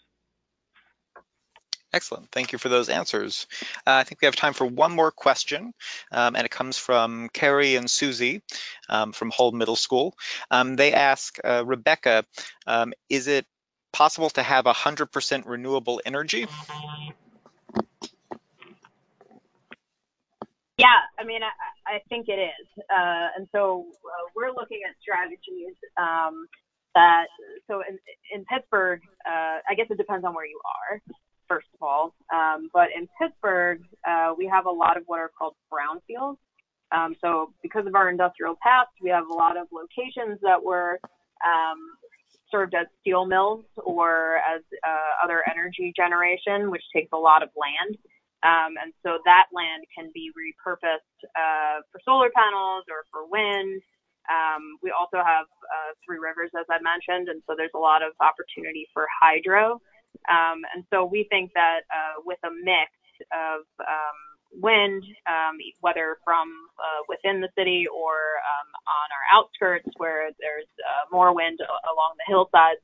Excellent. Thank you for those answers. I think we have time for one more question, and it comes from Carrie and Susie from Hull Middle School. They ask, Rebecca, is it possible to have 100% renewable energy? Yeah, I mean, I think it is. And so we're looking at strategies so in Pittsburgh, I guess it depends on where you are, first of all. But in Pittsburgh, we have a lot of what are called brownfields. So because of our industrial past, we have a lot of locations that were served as steel mills or as other energy generation, which takes a lot of land. And so that land can be repurposed for solar panels or for wind. We also have Three Rivers, as I mentioned, and so there's a lot of opportunity for hydro. And so we think that with a mix of wind, whether from within the city or on our outskirts where there's more wind along the hillsides,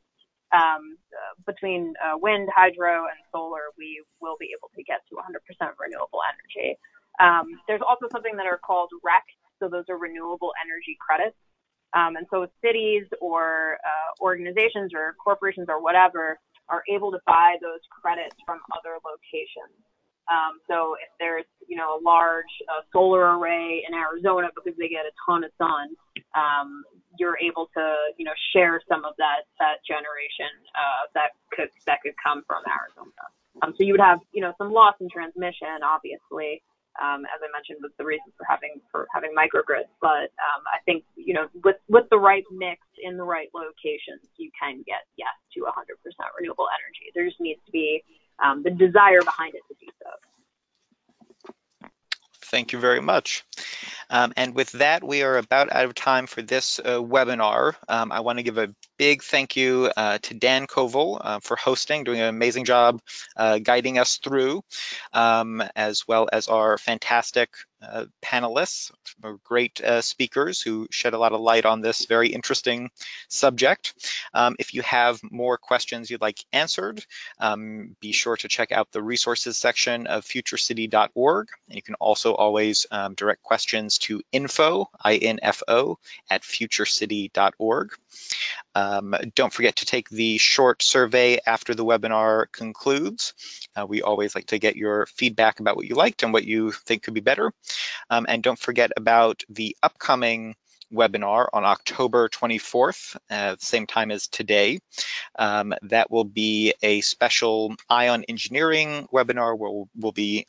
between wind, hydro, and solar, we will be able to get to 100% renewable energy. There's also something that are called RECs, so those are renewable energy credits. And so cities or organizations or corporations or whatever are able to buy those credits from other locations. So if there's, a large solar array in Arizona because they get a ton of sun, you're able to, share some of that generation that could come from Arizona. So you would have, some loss in transmission, obviously, as I mentioned, was the reason for having microgrids. But I think, with the right mix in the right locations, you can get, yes, to 100% renewable energy. There just needs to be the desire behind it to do so. Thank you very much. And with that, we are about out of time for this webinar. I want to give a big thank you to Dan Koval for hosting, doing an amazing job guiding us through, as well as our fantastic panelists, great speakers who shed a lot of light on this very interesting subject. If you have more questions you'd like answered, be sure to check out the resources section of futurecity.org. And you can also always direct questions to info, I-N-F-O, at futurecity.org. Don't forget to take the short survey after the webinar concludes. We always like to get your feedback about what you liked and what you think could be better. And don't forget about the upcoming webinar on October 24th, same time as today. That will be a special ion engineering webinar where we'll be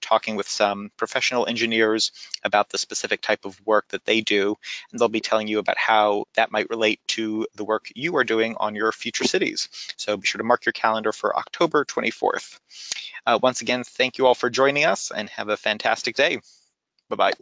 talking with some professional engineers about the specific type of work that they do, and they'll be telling you about how that might relate to the work you are doing on your future cities. So be sure to mark your calendar for October 24th. Once again, thank you all for joining us and have a fantastic day. Bye-bye.